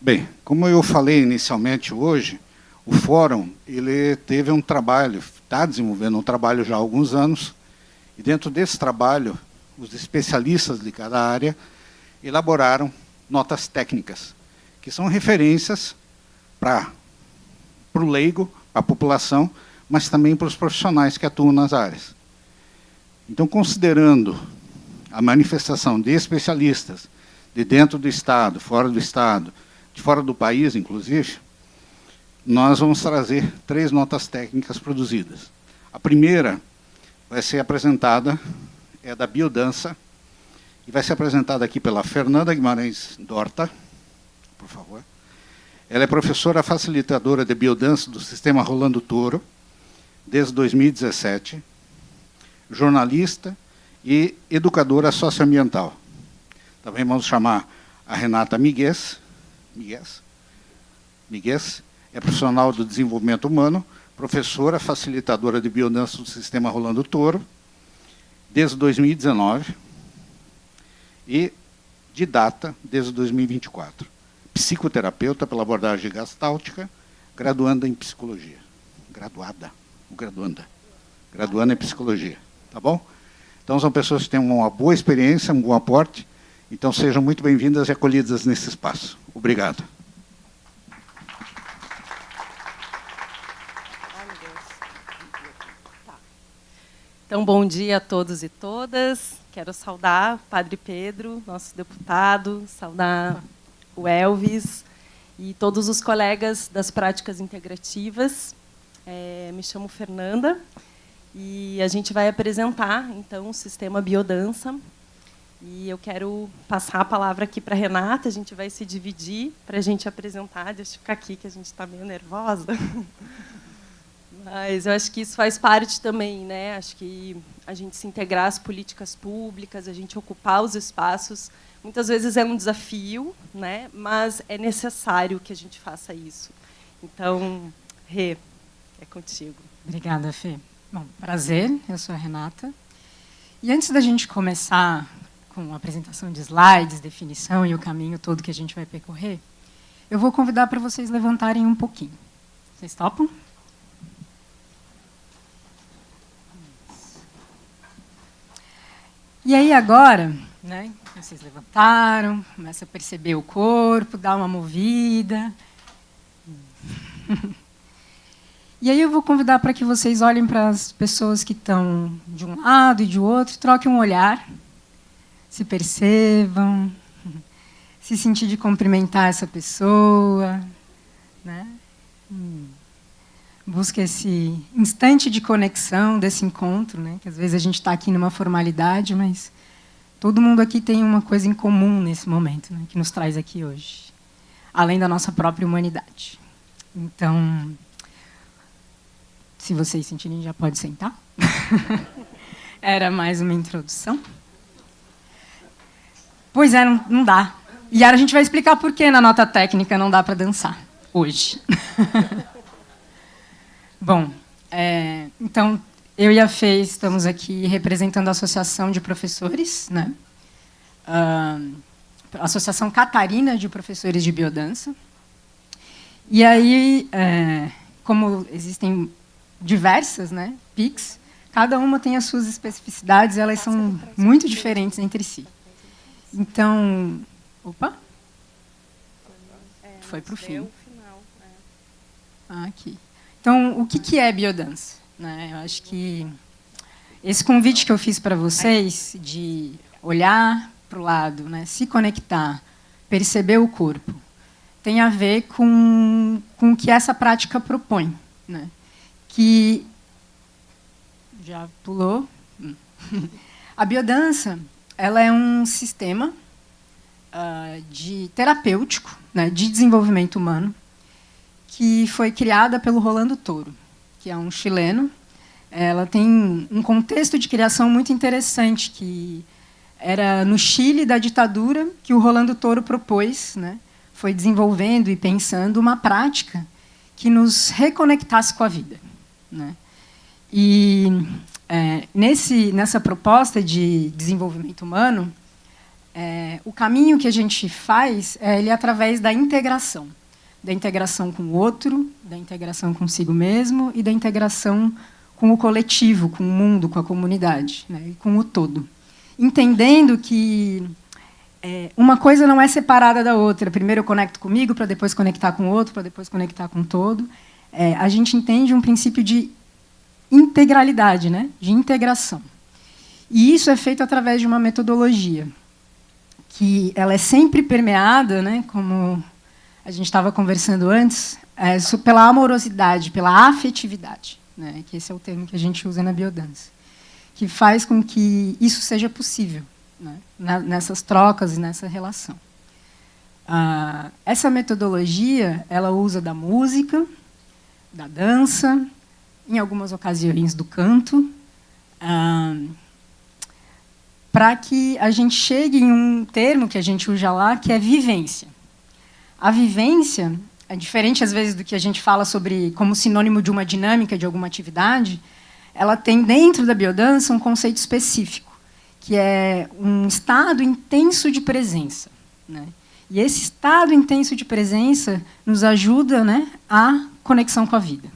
Bem, como eu falei inicialmente hoje, o Fórum ele teve um trabalho, está desenvolvendo um trabalho já há alguns anos, e dentro desse trabalho, os especialistas de cada área elaboraram notas técnicas, que são referências para o leigo, para a população, mas também para os profissionais que atuam nas áreas. Então, considerando a manifestação de especialistas de dentro do Estado, fora do Estado, de fora do país, inclusive, nós vamos trazer 3 notas técnicas produzidas. A primeira vai ser apresentada, é da biodança, e vai ser apresentada aqui pela Fernanda Guimarães Dorta, por favor. Ela é professora facilitadora de biodança do Sistema Rolando Touro, desde 2017, jornalista e educadora socioambiental. Também vamos chamar a Renata Miguez. Miguez é profissional do desenvolvimento humano, professora facilitadora de biodança do Sistema Rolando Touro, desde 2019, e didata desde 2024. Psicoterapeuta pela abordagem gestáltica, graduanda em psicologia. Graduanda em psicologia. Tá bom? Então, são pessoas que têm uma boa experiência, um bom aporte. Então, sejam muito bem-vindas e acolhidas nesse espaço. Obrigado. Então, bom dia a todos e todas. Quero saudar o Padre Pedro, nosso deputado, saudar o Elvis e todos os colegas das práticas integrativas. Me chamo Fernanda e a gente vai apresentar, então, o sistema biodança. E eu quero passar a palavra aqui para a Renata, a gente vai se dividir para a gente apresentar. Deixa eu ficar aqui, que a gente está meio nervosa. Mas eu acho que isso faz parte também, né? Acho que a gente se integrar às políticas públicas, a gente ocupar os espaços, muitas vezes é um desafio, né? Mas é necessário que a gente faça isso. Então, Rê, é contigo. Obrigada, Fê. Bom, prazer, eu sou a Renata. E antes da gente começar com a apresentação de slides, definição e o caminho todo que a gente vai percorrer, eu vou convidar para vocês levantarem um pouquinho. Vocês topam? E aí agora, né, vocês levantaram, começa a perceber o corpo, dá uma movida. E aí eu vou convidar para que vocês olhem para as pessoas que estão de um lado e de outro, troquem um olhar, se percebam, se sentir de cumprimentar essa pessoa, né? Busca esse instante de conexão desse encontro, né? Que às vezes a gente está aqui numa formalidade, mas todo mundo aqui tem uma coisa em comum nesse momento, né? Que nos traz aqui hoje, além da nossa própria humanidade. Então, se vocês sentirem, já pode sentar. Era mais uma introdução. Pois é, não dá. E agora a gente vai explicar por que na nota técnica não dá para dançar hoje. Bom, então, eu e a Fê estamos aqui representando a Associação de Professores, né? A Associação Catarina de Professores de Biodança. E aí, como existem diversas, né, PICs, cada uma tem as suas especificidades, elas são muito diferentes entre si. Então, opa! Foi para o fim. Aqui. Então, o que é biodança? Né? Eu acho que esse convite que eu fiz para vocês de olhar para o lado, né, se conectar, perceber o corpo, tem a ver com o que essa prática propõe. Né? Que já pulou. A biodança, ela é um sistema terapêutico, né, de desenvolvimento humano, que foi criada pelo Rolando Touro, que é um chileno. Ela tem um contexto de criação muito interessante, que era no Chile da ditadura que o Rolando Touro propôs, né, foi desenvolvendo e pensando uma prática que nos reconectasse com a vida. Né? E nessa proposta de desenvolvimento humano, o caminho que a gente faz ele é através da integração com o outro, da integração consigo mesmo e da integração com o coletivo, com o mundo, com a comunidade, né, e com o todo. Entendendo que uma coisa não é separada da outra. Primeiro eu conecto comigo, para depois conectar com o outro, para depois conectar com o todo. A gente entende um princípio de integralidade, né, de integração. E isso é feito através de uma metodologia, que ela é sempre permeada, né, como a gente estava conversando antes, pela amorosidade, pela afetividade, né, que esse é o termo que a gente usa na biodança, que faz com que isso seja possível, né, nessas trocas e nessa relação. Essa metodologia ela usa da música, da dança, em algumas ocasiões do canto, para que a gente chegue em um termo que a gente usa lá, que é vivência. A vivência, é diferente às vezes do que a gente fala sobre como sinônimo de uma dinâmica de alguma atividade, ela tem dentro da biodança um conceito específico, que é um estado intenso de presença, né? E esse estado intenso de presença nos ajuda, né, à conexão com a vida,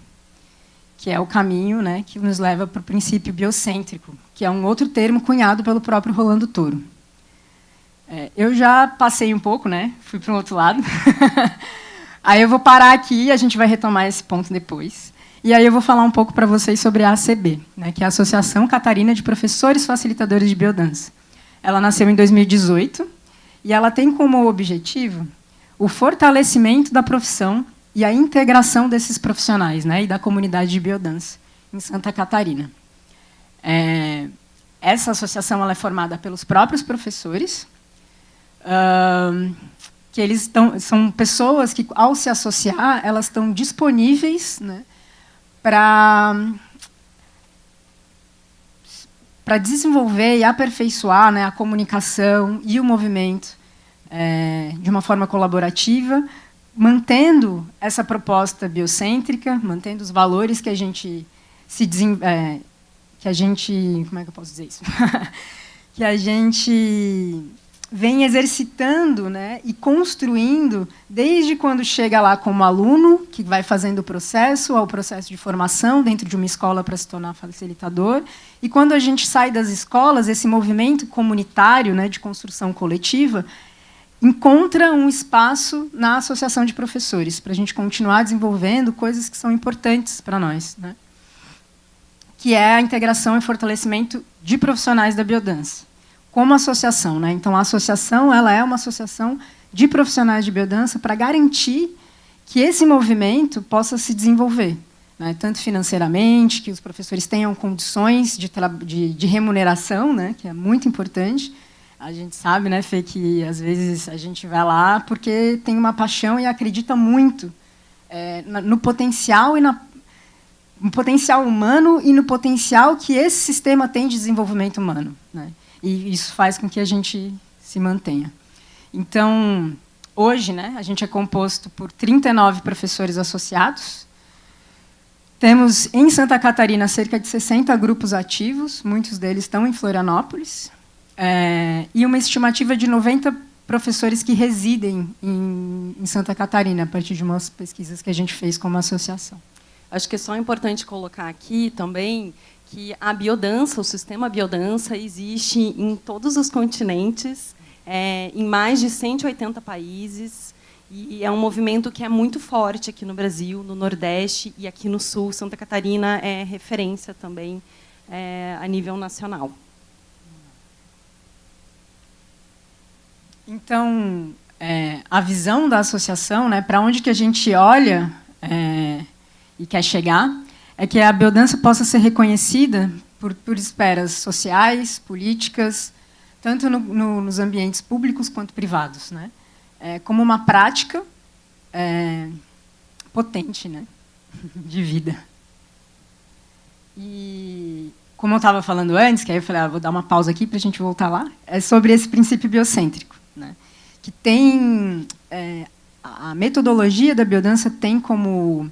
que é o caminho, né, que nos leva para o princípio biocêntrico, que é um outro termo cunhado pelo próprio Rolando Toro. Eu já passei um pouco, né, fui para o outro lado. Aí eu vou parar aqui e a gente vai retomar esse ponto depois. E aí eu vou falar um pouco para vocês sobre a ACB, né, que é a Associação Catarina de Professores Facilitadores de Biodança. Ela nasceu em 2018 e ela tem como objetivo o fortalecimento da profissão e a integração desses profissionais, né, e da comunidade de biodança em Santa Catarina. Essa associação ela é formada pelos próprios professores, que eles são pessoas que, ao se associar, elas estão disponíveis, né, para desenvolver e aperfeiçoar, né, a comunicação e o movimento de uma forma colaborativa, mantendo essa proposta biocêntrica, mantendo os valores que a gente como é que eu posso dizer isso? Que a gente vem exercitando, né, e construindo desde quando chega lá como aluno, que vai fazendo o processo, ao processo de formação dentro de uma escola para se tornar facilitador, e quando a gente sai das escolas, esse movimento comunitário, né, de construção coletiva, encontra um espaço na associação de professores, para a gente continuar desenvolvendo coisas que são importantes para nós, né? Que é a integração e fortalecimento de profissionais da biodança, como associação, né? Então, a associação ela é uma associação de profissionais de biodança para garantir que esse movimento possa se desenvolver, né? Tanto financeiramente, que os professores tenham condições de remuneração, né? Que é muito importante. A gente sabe, né, Fê, que às vezes a gente vai lá porque tem uma paixão e acredita muito no potencial e no potencial humano e no potencial que esse sistema tem de desenvolvimento humano, né? E isso faz com que a gente se mantenha. Então, hoje, né, a gente é composto por 39 professores associados. Temos, em Santa Catarina, cerca de 60 grupos ativos, muitos deles estão em Florianópolis, e uma estimativa de 90 professores que residem em Santa Catarina, a partir de umas pesquisas que a gente fez como associação. Acho que é só importante colocar aqui também que a biodança, o sistema biodança, existe em todos os continentes, em mais de 180 países, e é um movimento que é muito forte aqui no Brasil, no Nordeste e aqui no Sul. Santa Catarina é referência também a nível nacional. Então, a visão da associação, né, para onde que a gente olha e quer chegar, é que a biodança possa ser reconhecida por esferas sociais, políticas, tanto nos ambientes públicos quanto privados, né, como uma prática potente, né, de vida. E, como eu estava falando antes, que aí eu falei, vou dar uma pausa aqui para a gente voltar lá, é sobre esse princípio biocêntrico, né, que tem a metodologia da biodança tem como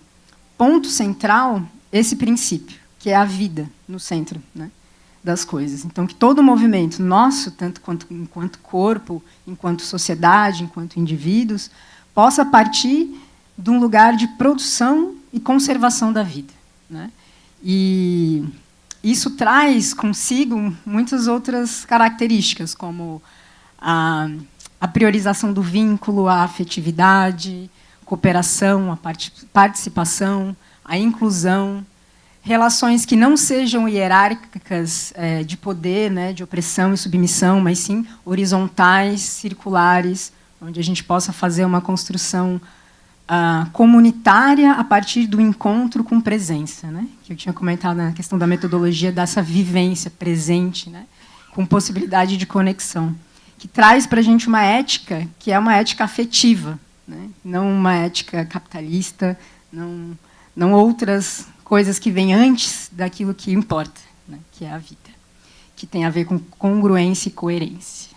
ponto central esse princípio, que é a vida no centro, né? das coisas. Então, que todo movimento nosso, tanto enquanto corpo, enquanto sociedade, enquanto indivíduos, possa partir de um lugar de produção e conservação da vida, né? E isso traz consigo muitas outras características, como a priorização do vínculo, a afetividade, cooperação, a participação, a inclusão, relações que não sejam hierárquicas de poder, né, de opressão e submissão, mas sim horizontais, circulares, onde a gente possa fazer uma construção comunitária a partir do encontro com presença, né, que eu tinha comentado na questão da metodologia dessa vivência presente, né, com possibilidade de conexão, que traz para a gente uma ética que é uma ética afetiva, né, não uma ética capitalista, não outras coisas que vêm antes daquilo que importa, né, que é a vida, que tem a ver com congruência e coerência.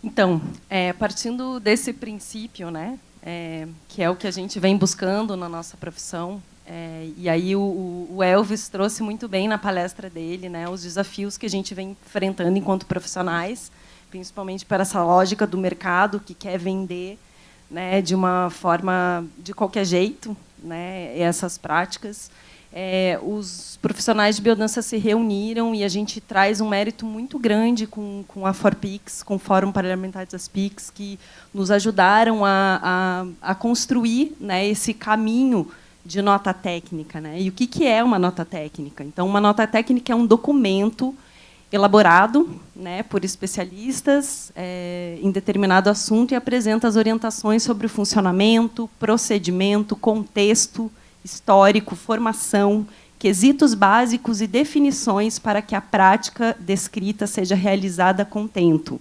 Então, partindo desse princípio, né, que é o que a gente vem buscando na nossa profissão, e aí o Elvis trouxe muito bem na palestra dele, né, os desafios que a gente vem enfrentando enquanto profissionais, principalmente para essa lógica do mercado que quer vender, né, de uma forma de qualquer jeito, né, essas práticas. Os profissionais de biodança se reuniram e a gente traz um mérito muito grande com a FORPIX, com o Fórum Parlamentar das PICs, que nos ajudaram a construir, né, esse caminho de nota técnica, né? E o que é uma nota técnica? Então, uma nota técnica é um documento elaborado, né, por especialistas em determinado assunto e apresenta as orientações sobre o funcionamento, procedimento, contexto histórico, formação, quesitos básicos e definições para que a prática descrita seja realizada a contento.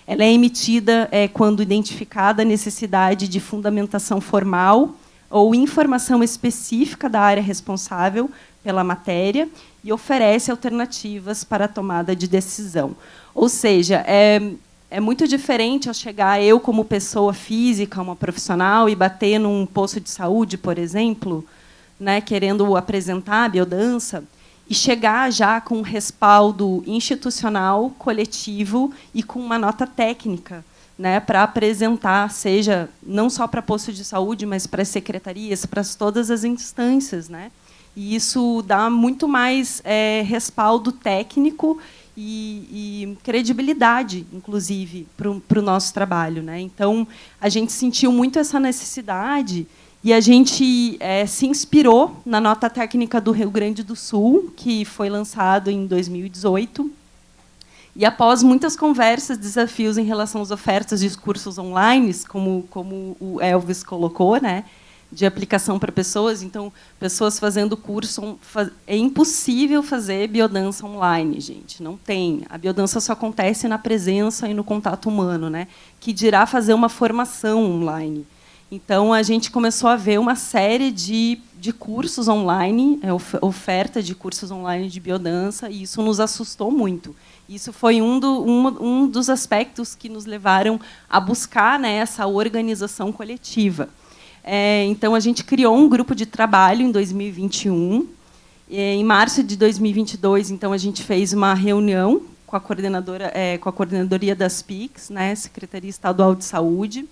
Ela é emitida quando identificada a necessidade de fundamentação formal ou informação específica da área responsável pela matéria e oferece alternativas para a tomada de decisão. Ou seja, é muito diferente eu chegar, eu como pessoa física, uma profissional, e bater num posto de saúde, por exemplo, né, querendo apresentar a biodança, e chegar já com um respaldo institucional, coletivo, e com uma nota técnica, né, para apresentar, seja não só para posto de saúde, mas para as secretarias, para todas as instâncias, né? E isso dá muito mais respaldo técnico e credibilidade, inclusive, para o nosso trabalho, né? Então, a gente sentiu muito essa necessidade e a gente se inspirou na nota técnica do Rio Grande do Sul, que foi lançado em 2018. E, após muitas conversas, desafios em relação às ofertas de cursos online, como o Elvis colocou, né, de aplicação para pessoas, então, pessoas fazendo curso, é impossível fazer biodança online, gente, não tem. A biodança só acontece na presença e no contato humano, né, que dirá fazer uma formação online. Então, a gente começou a ver uma série de cursos online, oferta de cursos online de biodança, e isso nos assustou muito. Isso foi um dos aspectos que nos levaram a buscar, né, essa organização coletiva. Então, a gente criou um grupo de trabalho em 2021. Em março de 2022, então, a gente fez uma reunião com a coordenadoria das PICs, né, Secretaria Estadual de Saúde,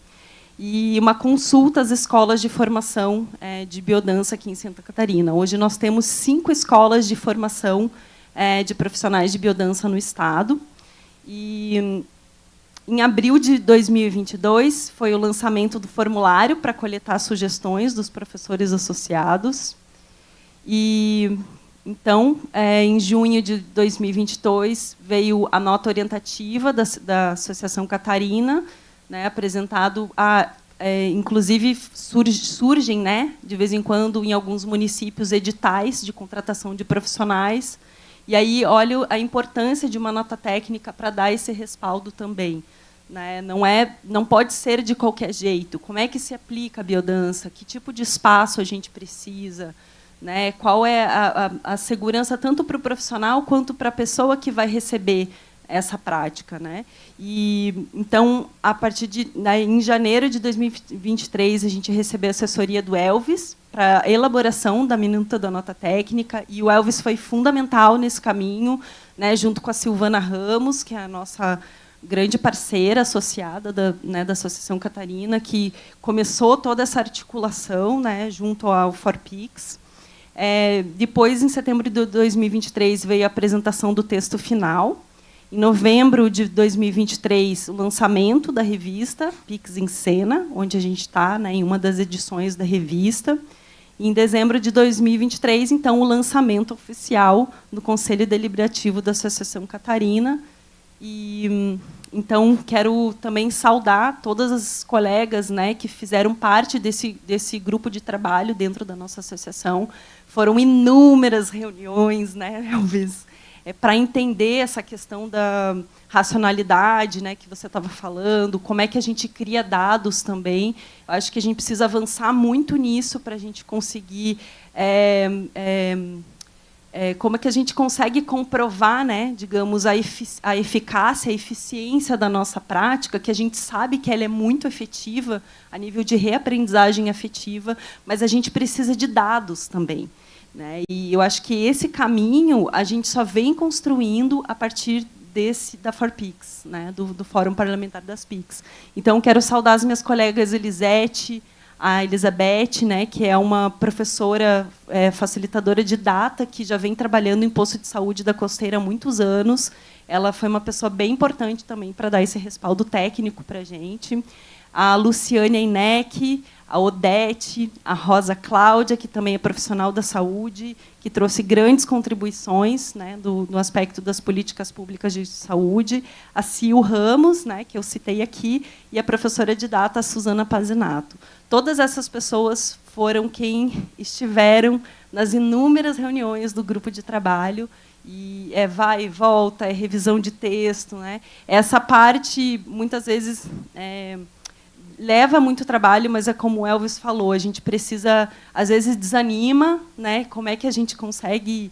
e uma consulta às escolas de formação de biodança aqui em Santa Catarina. Hoje nós temos 5 escolas de formação de profissionais de biodança no estado. E em abril de 2022 foi o lançamento do formulário para coletar sugestões dos professores associados. E então, em junho de 2022 veio a nota orientativa da Associação Catarina, né, apresentado inclusive surgem, né, de vez em quando em alguns municípios editais de contratação de profissionais, e aí olha a importância de uma nota técnica para dar esse respaldo também, né? Não pode ser de qualquer jeito. Como é que se aplica a biodança? Que tipo de espaço a gente precisa? Né? Qual é a segurança tanto para o profissional quanto para a pessoa que vai receber essa prática, né? E então, a partir de em janeiro de 2023, a gente recebeu a assessoria do Elvis para a elaboração da minuta da nota técnica, e o Elvis foi fundamental nesse caminho, né, junto com a Silvana Ramos, que é a nossa grande parceira associada da Associação Catarina, que começou toda essa articulação, né, junto ao ForPix. Depois, em setembro de 2023, veio a apresentação do texto final. Em novembro de 2023, o lançamento da revista Pix em Cena, onde a gente está, né, em uma das edições da revista. E, em dezembro de 2023, então, o lançamento oficial do Conselho Deliberativo da Associação Catarina. E, então, quero também saudar todas as colegas, né, que fizeram parte desse grupo de trabalho dentro da nossa associação. Foram inúmeras reuniões, né, Elvis, para entender essa questão da racionalidade, né, que você estava falando, como é que a gente cria dados também. Eu acho que a gente precisa avançar muito nisso para a gente conseguir... como é que a gente consegue comprovar, né, digamos, a eficácia, a eficiência da nossa prática, que a gente sabe que ela é muito efetiva a nível de reaprendizagem afetiva, mas a gente precisa de dados também, né? E eu acho que esse caminho a gente só vem construindo a partir da ForPix, né, do Fórum Parlamentar das PICs. Então, quero saudar as minhas colegas Elisete, a Elizabeth, né, que é uma professora facilitadora de data, que já vem trabalhando em posto de saúde da Costeira há muitos anos. Ela foi uma pessoa bem importante também para dar esse respaldo técnico para a gente. A Luciane Eineck, a Odete, a Rosa Cláudia, que também é profissional da saúde, que trouxe grandes contribuições, né, no aspecto das políticas públicas de saúde, a Sil Ramos, né, que eu citei aqui, e a professora de data, a Suzana Pazinato. Todas essas pessoas foram quem estiveram nas inúmeras reuniões do grupo de trabalho, e vai e volta, revisão de texto, né? Essa parte, muitas vezes, leva muito trabalho, mas é como o Elvis falou, a gente precisa, às vezes desanima, né? Como é que a gente consegue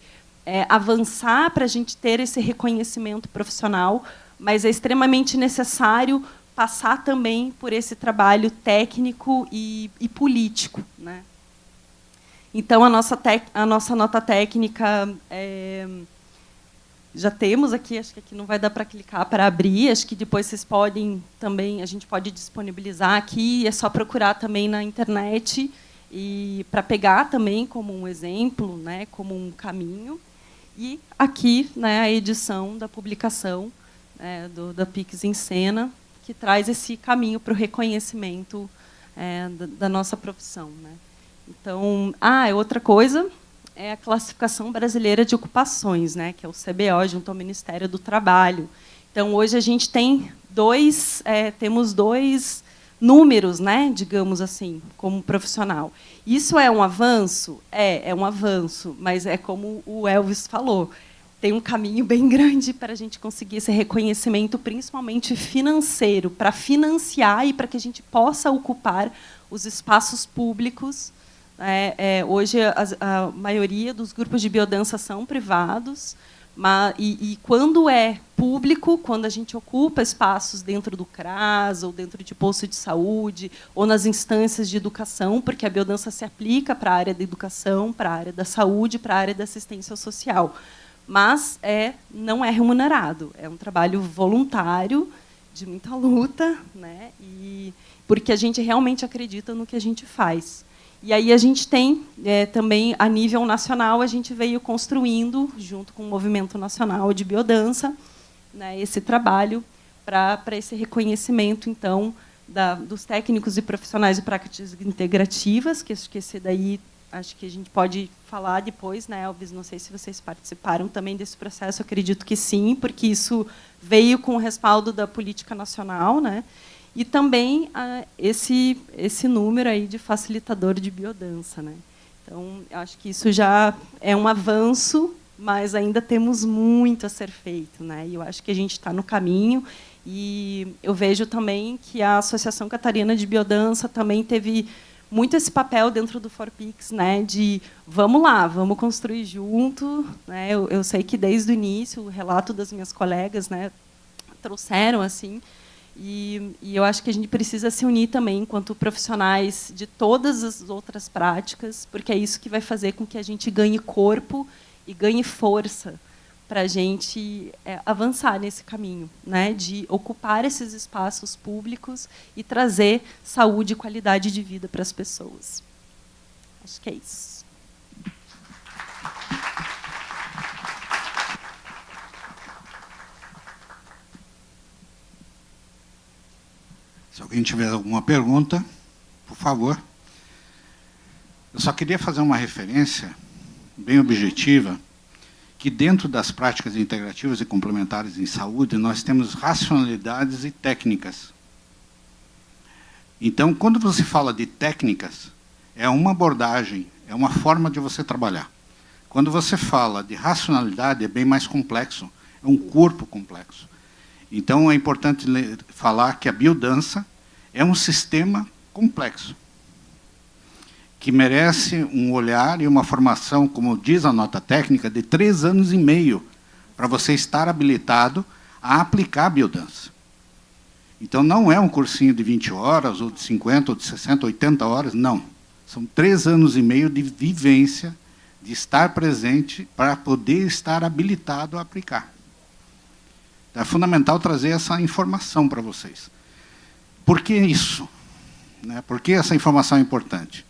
avançar para a gente ter esse reconhecimento profissional, mas é extremamente necessário passar também por esse trabalho técnico e político, né? Então, a nossa nota técnica já temos aqui, acho que aqui não vai dar para clicar para abrir, acho que depois vocês podem também, a gente pode disponibilizar aqui, é só procurar também na internet, e para pegar também como um exemplo, né, como um caminho. E aqui, né, a edição da publicação da Pix em Cena, que traz esse caminho para o reconhecimento da nossa profissão, né? Então, outra coisa é a Classificação Brasileira de Ocupações, né, que é o CBO, junto ao Ministério do Trabalho. Então, hoje a gente tem temos dois números, né, digamos assim, como profissional. Isso é um avanço? É um avanço, mas é como o Elvis falou, tem um caminho bem grande para a gente conseguir esse reconhecimento, principalmente financeiro, para financiar e para que a gente possa ocupar os espaços públicos. Hoje, a maioria dos grupos de biodança são privados, e quando é público, quando a gente ocupa espaços dentro do CRAS, ou dentro de posto de saúde, ou nas instâncias de educação, porque a biodança se aplica para a área da educação, para a área da saúde, para a área da assistência social. Mas não é remunerado, é um trabalho voluntário, de muita luta, né? Porque a gente realmente acredita no que a gente faz. E aí a gente tem também, a nível nacional, a gente veio construindo, junto com o Movimento Nacional de Biodança, né, esse trabalho para esse reconhecimento, então, dos técnicos e profissionais de práticas integrativas, que esse daí acho que a gente pode falar depois, né, Elvis? Não sei se vocês participaram também desse processo, acredito que sim, porque isso veio com o respaldo da política nacional, né? E também esse número aí de facilitador de biodança, né? Então, acho que isso já é um avanço, mas ainda temos muito a ser feito, né? E eu acho que a gente está no caminho. E eu vejo também que a Associação Catarina de Biodança também teve muito esse papel dentro do ForPix, né, de vamos lá, vamos construir junto, né? Eu sei que desde o início o relato das minhas colegas, né, trouxeram assim, e eu acho que a gente precisa se unir também enquanto profissionais de todas as outras práticas, porque é isso que vai fazer com que a gente ganhe corpo e ganhe força para a gente avançar nesse caminho, né, de ocupar esses espaços públicos e trazer saúde e qualidade de vida para as pessoas. Acho que é isso. Se alguém tiver alguma pergunta, por favor. Eu só queria fazer uma referência bem objetiva, que dentro das práticas integrativas e complementares em saúde, nós temos racionalidades e técnicas. Então, quando você fala de técnicas, é uma abordagem, é uma forma de você trabalhar. Quando você fala de racionalidade, é bem mais complexo, é um corpo complexo. Então, é importante falar que a biodança é um sistema complexo, que merece um olhar e uma formação, como diz a nota técnica, de 3 anos e meio, para você estar habilitado a aplicar a biodança. Então, não é um cursinho de 20 horas, ou de 50, ou de 60, 80 horas, não. São 3 anos e meio de vivência, de estar presente, para poder estar habilitado a aplicar. Então, é fundamental trazer essa informação para vocês. Por que isso? Por que essa informação é importante?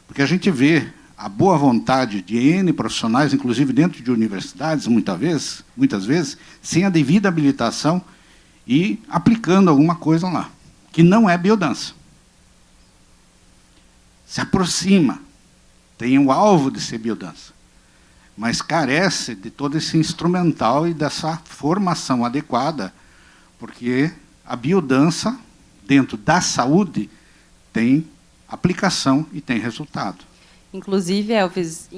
Porque a gente vê a boa vontade de N profissionais, inclusive dentro de universidades, muitas vezes, sem a devida habilitação e aplicando alguma coisa lá, que não é biodança. Se aproxima, tem o alvo de ser biodança, mas carece de todo esse instrumental e dessa formação adequada, porque a biodança, dentro da saúde, tem aplicação e tem resultado. Inclusive, Elvis,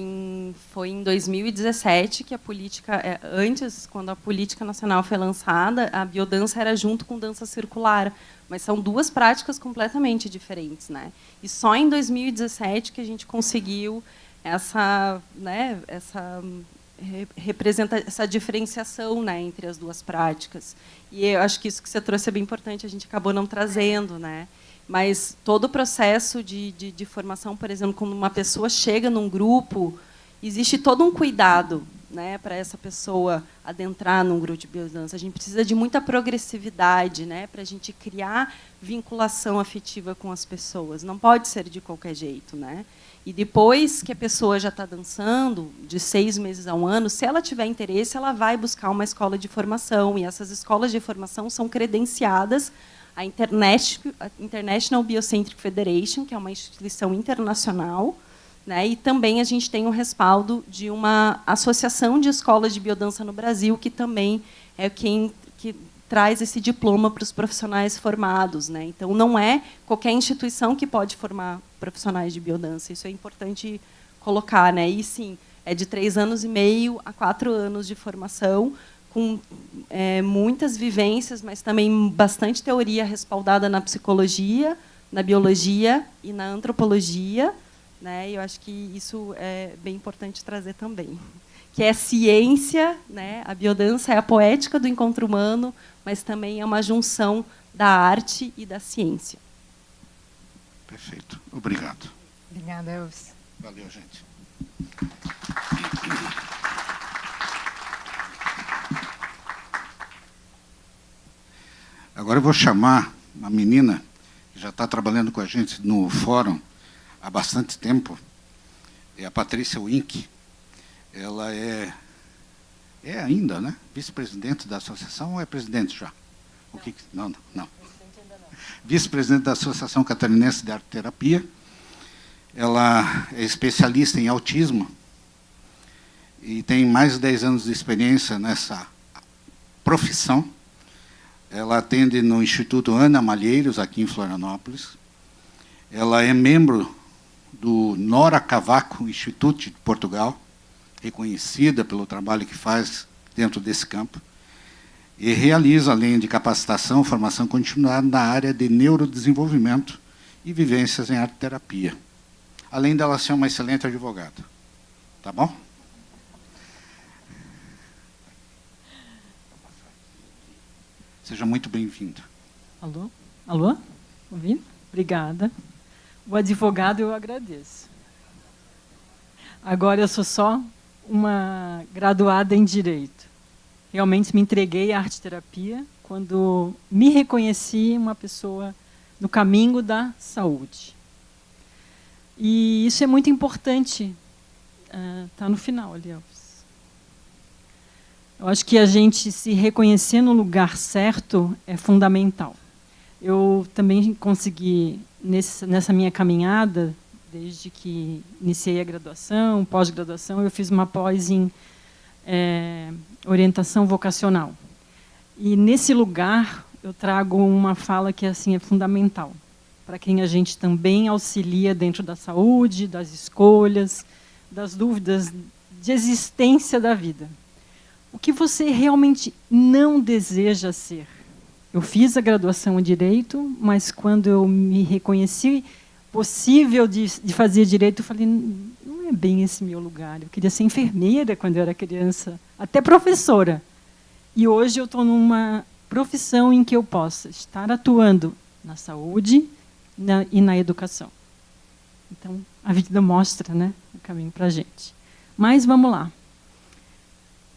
foi em 2017 que a política, antes, quando a política nacional foi lançada, a biodança era junto com dança circular, mas são 2 práticas completamente diferentes, né? E só em 2017 que a gente conseguiu essa diferenciação, né, entre as 2 práticas. E eu acho que isso que você trouxe é bem importante, a gente acabou não trazendo, né? Mas todo o processo de formação, por exemplo, quando uma pessoa chega num grupo, existe todo um cuidado, né, para essa pessoa adentrar num grupo de biodança. A gente precisa de muita progressividade, né, para a gente criar vinculação afetiva com as pessoas. Não pode ser de qualquer jeito, né? E depois que a pessoa já está dançando, de 6 meses a 1 ano, se ela tiver interesse, ela vai buscar uma escola de formação. E essas escolas de formação são credenciadas à International Biocentric Federation, que é uma instituição internacional, né? E também a gente tem o respaldo de uma associação de escolas de biodança no Brasil, que também é quem que traz esse diploma para os profissionais formados, né? Então, não é qualquer instituição que pode formar profissionais de biodança. Isso é importante colocar, né? E, sim, é de 3 anos e meio a 4 anos de formação, com muitas vivências, mas também bastante teoria respaldada na psicologia, na biologia e na antropologia, né? E eu acho que isso é bem importante trazer também. Que é ciência, né? A biodança é a poética do encontro humano, mas também é uma junção da arte e da ciência. Perfeito. Obrigado. Obrigada, Elvis. Valeu, gente. Agora eu vou chamar uma menina que já está trabalhando com a gente no fórum há bastante tempo, é a Patrícia Wink. Ela é ainda, né? Vice-presidente da associação ou é presidente já? Não. Vice-presidente da Associação Catarinense de Arte Terapia. Ela é especialista em autismo e tem mais de 10 anos de experiência nessa profissão. Ela atende no Instituto Ana Malheiros, aqui em Florianópolis. Ela é membro do Nora Cavaco Institute de Portugal, reconhecida pelo trabalho que faz dentro desse campo, e realiza, além de capacitação, formação continuada na área de neurodesenvolvimento e vivências em arte-terapia, além dela ser uma excelente advogada. Tá bom? Seja muito bem-vinda. Alô? Alô? Ouvindo? Obrigada. O advogado eu agradeço. Agora eu sou só uma graduada em Direito. Realmente me entreguei à arte-terapia quando me reconheci uma pessoa no caminho da saúde. E isso é muito importante. Está no final ali, Elvis. Eu acho que a gente se reconhecer no lugar certo é fundamental. Eu também consegui, nessa minha caminhada, desde que iniciei a graduação, pós-graduação, eu fiz uma pós em orientação vocacional. E, nesse lugar, eu trago uma fala que assim, é fundamental, para quem a gente também auxilia dentro da saúde, das escolhas, das dúvidas de existência da vida. O que você realmente não deseja ser? Eu fiz a graduação em Direito, mas quando eu me reconheci possível de fazer Direito, eu falei, não é bem esse meu lugar. Eu queria ser enfermeira quando eu era criança, até professora. E hoje eu estou numa profissão em que eu possa estar atuando na saúde e na educação. Então, a vida mostra, né, o caminho para a gente. Mas vamos lá.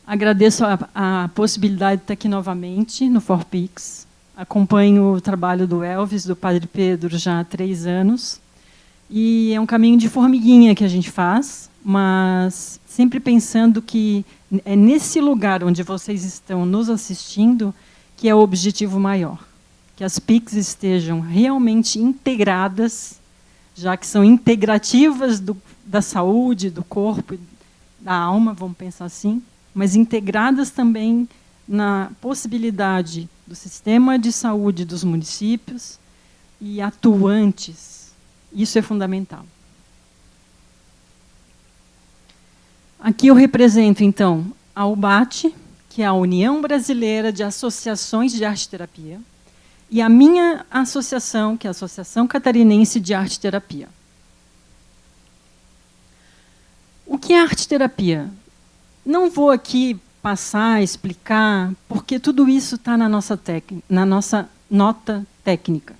Agradeço a possibilidade de estar aqui novamente no ForPix. Acompanho o trabalho do Elvis, do Padre Pedro, já há 3 anos. E é um caminho de formiguinha que a gente faz, mas sempre pensando que é nesse lugar onde vocês estão nos assistindo que é o objetivo maior. Que as PICs estejam realmente integradas, já que são integrativas da saúde, do corpo e da alma, vamos pensar assim, mas integradas também na possibilidade do sistema de saúde dos municípios e atuantes. Isso é fundamental. Aqui eu represento, então, a UBAT, que é a União Brasileira de Associações de Arte-Terapia, e a minha associação, que é a Associação Catarinense de Arte-Terapia. O que é arte-terapia? Não vou aqui passar, explicar, porque tudo isso está na nossa nota técnica.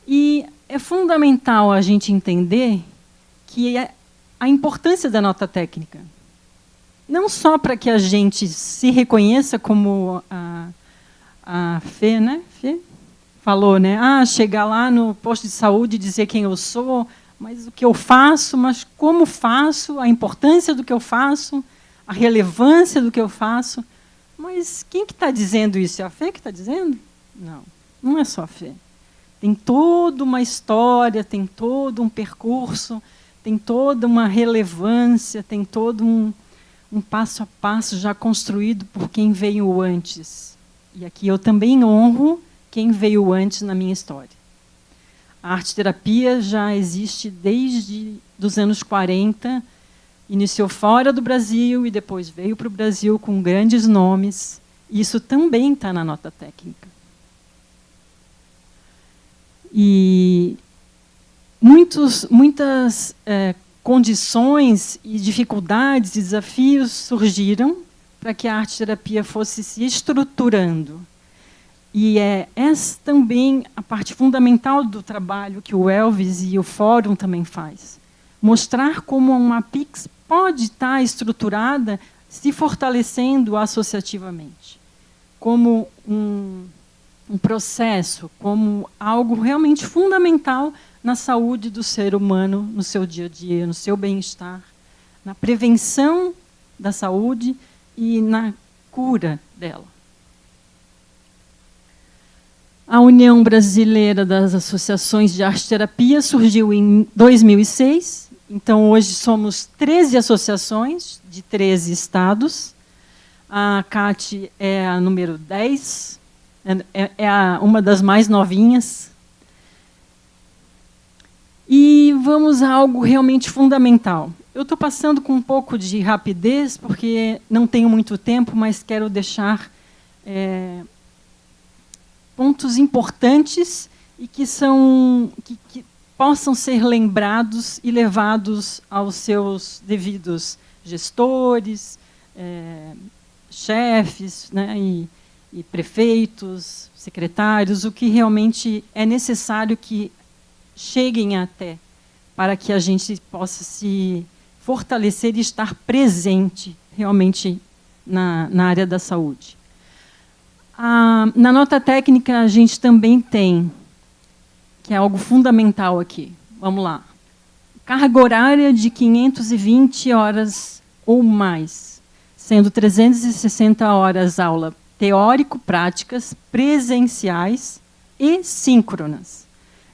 E é fundamental a gente entender que a importância da nota técnica, não só para que a gente se reconheça como a Fê, né? Fê falou, né? Chegar lá no posto de saúde e dizer quem eu sou, mas o que eu faço, mas como faço, a importância do que eu faço, a relevância do que eu faço. Mas quem que está dizendo isso? É a Fê que está dizendo? Não, não é só a Fê. Tem toda uma história, tem todo um percurso, tem toda uma relevância, tem todo um passo a passo já construído por quem veio antes. E aqui eu também honro quem veio antes na minha história. A arte-terapia já existe desde os anos 40, iniciou fora do Brasil e depois veio para o Brasil com grandes nomes. Isso também está na nota técnica. E muitas condições e dificuldades e desafios surgiram para que a arte-terapia fosse se estruturando. E é essa também a parte fundamental do trabalho que o Elvis e o Fórum também faz. Mostrar como uma PICS pode estar estruturada se fortalecendo associativamente, como um processo, como algo realmente fundamental na saúde do ser humano, no seu dia a dia, no seu bem-estar, na prevenção da saúde e na cura dela. A União Brasileira das Associações de Arte-Terapia surgiu em 2006, então hoje somos 13 associações de 13 estados. A CAT é a número 10, uma das mais novinhas. E vamos a algo realmente fundamental. Eu estou passando com um pouco de rapidez, porque não tenho muito tempo, mas quero deixar pontos importantes e que possam ser lembrados e levados aos seus devidos gestores, chefes, né, e prefeitos, secretários, o que realmente é necessário que cheguem até, para que a gente possa se fortalecer e estar presente realmente na área da saúde. Na nota técnica, a gente também tem, que é algo fundamental aqui, vamos lá, carga horária de 520 horas ou mais, sendo 360 horas aula teórico-práticas, presenciais e síncronas.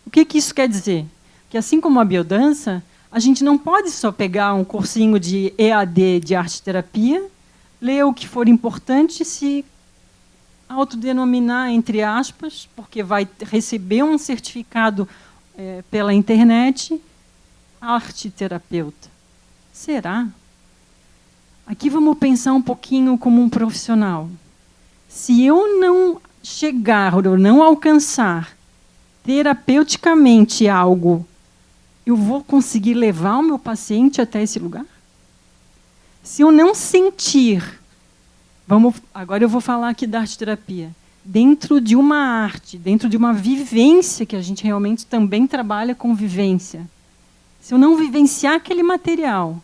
O que isso quer dizer? Que, assim como a biodança, a gente não pode só pegar um cursinho de EAD de arte-terapia, ler o que for importante, se autodenominar, entre aspas, porque vai receber um certificado pela internet, arte-terapeuta. Será? Aqui vamos pensar um pouquinho como um profissional. Se eu não chegar ou não alcançar terapeuticamente algo, eu vou conseguir levar o meu paciente até esse lugar? Se eu não sentir, agora eu vou falar aqui da arte-terapia, dentro de uma arte, dentro de uma vivência, que a gente realmente também trabalha com vivência. Se eu não vivenciar aquele material,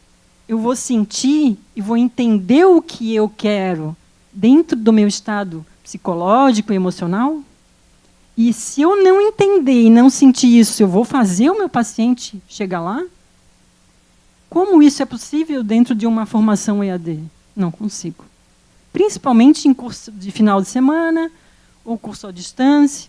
eu vou sentir e vou entender o que eu quero dentro do meu estado psicológico e emocional? E se eu não entender e não sentir isso, eu vou fazer o meu paciente chegar lá? Como isso é possível dentro de uma formação EAD? Não consigo. Principalmente em curso de final de semana, ou curso à distância.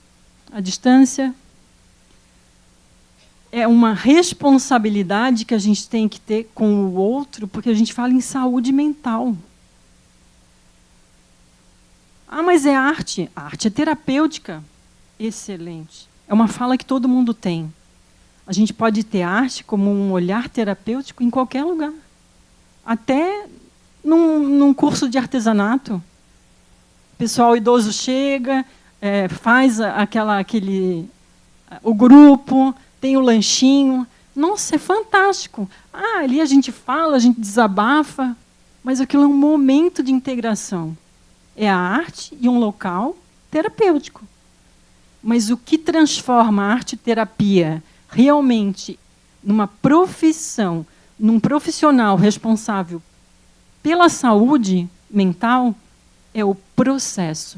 É uma responsabilidade que a gente tem que ter com o outro, porque a gente fala em saúde mental. Mas é arte. A arte é terapêutica. Excelente. É uma fala que todo mundo tem. A gente pode ter arte como um olhar terapêutico em qualquer lugar. Até num curso de artesanato. O pessoal idoso chega, faz o grupo, tem o lanchinho. Nossa, é fantástico. Ali a gente fala, a gente desabafa, mas aquilo é um momento de integração. É a arte e um local terapêutico. Mas o que transforma a arte-terapia realmente numa profissão, num profissional responsável pela saúde mental, é o processo.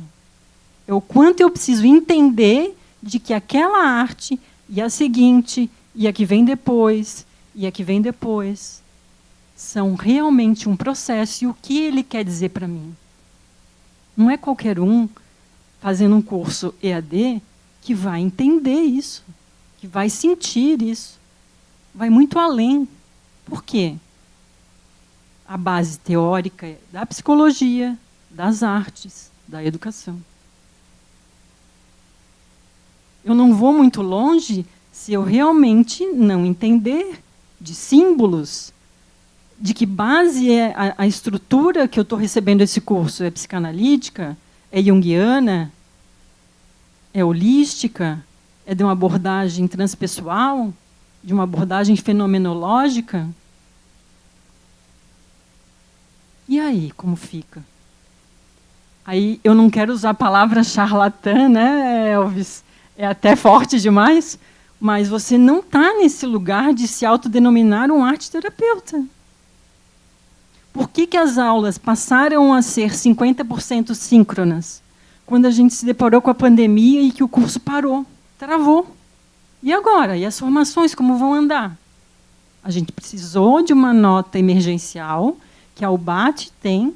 É o quanto eu preciso entender de que aquela arte e a seguinte, e a que vem depois, e a que vem depois, são realmente um processo e o que ele quer dizer para mim. Não é qualquer um fazendo um curso EAD que vai entender isso, que vai sentir isso. Vai muito além. Por quê? A base teórica da psicologia, das artes, da educação. Eu não vou muito longe se eu realmente não entender de símbolos, de que base é a estrutura que eu estou recebendo esse curso. É psicanalítica? É junguiana? É holística? É de uma abordagem transpessoal? De uma abordagem fenomenológica? E aí, como fica? Aí eu não quero usar a palavra charlatã, né, Elvis? É até forte demais, mas você não está nesse lugar de se autodenominar um arte-terapeuta. Por que as aulas passaram a ser 50% síncronas? Quando a gente se deparou com a pandemia e que o curso parou, travou. E agora? E as formações, como vão andar? A gente precisou de uma nota emergencial que a UBAT tem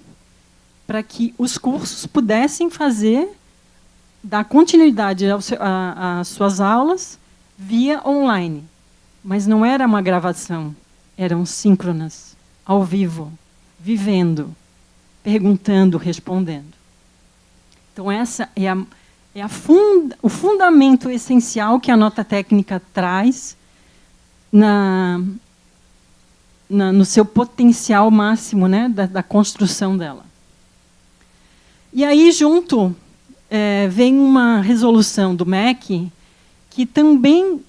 para que os cursos pudessem dar continuidade às suas aulas via online. Mas não era uma gravação, eram síncronas, ao vivo, vivendo, perguntando, respondendo. Então, essa é o fundamento essencial que a nota técnica traz no seu potencial máximo, né, da construção dela. E aí, junto, vem uma resolução do MEC que também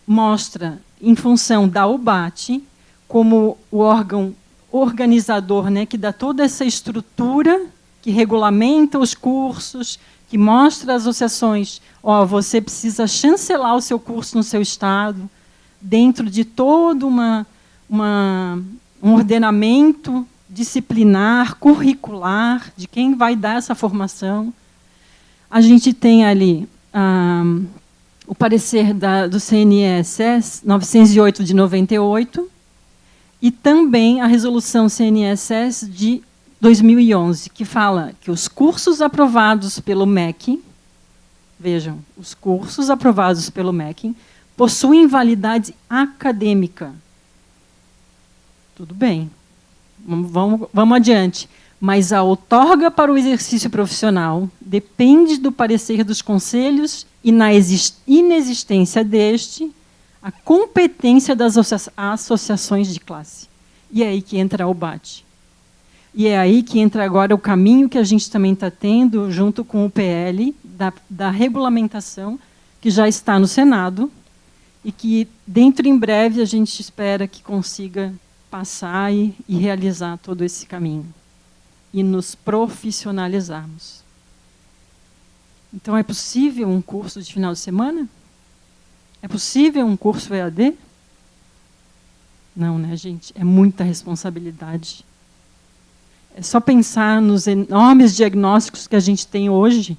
mostra, em função da UBAT, como o órgão organizador, né, que dá toda essa estrutura, que regulamenta os cursos, que mostra às associações, você precisa chancelar o seu curso no seu estado, dentro de todo um ordenamento disciplinar, curricular, de quem vai dar essa formação. A gente tem ali o parecer do CNESS 908 de 98 e também a resolução CNESS de 2011, que fala que os cursos aprovados pelo MEC, vejam, os cursos aprovados pelo MEC possuem validade acadêmica. Tudo bem, vamos adiante. Mas a outorga para o exercício profissional depende do parecer dos conselhos e, na inexistência deste, a competência das associações de classe. E é aí que entra o BAT. E é aí que entra agora o caminho que a gente também está tendo, junto com o PL, da regulamentação, que já está no Senado, e que, dentro em breve, a gente espera que consiga passar e realizar todo esse caminho. E nos profissionalizarmos. Então, é possível um curso de final de semana? É possível um curso EAD? Não, né, gente? É muita responsabilidade. É só pensar nos enormes diagnósticos que a gente tem hoje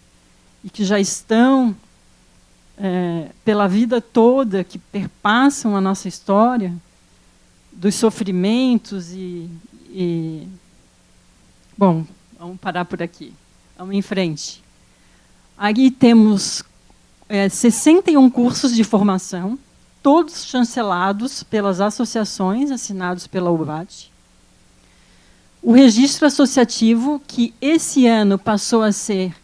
e que já estão pela vida toda, que perpassam a nossa história, dos sofrimentos e... Bom, vamos parar por aqui. Vamos em frente. Aqui temos 61 cursos de formação, todos chancelados pelas associações, assinados pela UBAT. O registro associativo, que esse ano passou a ser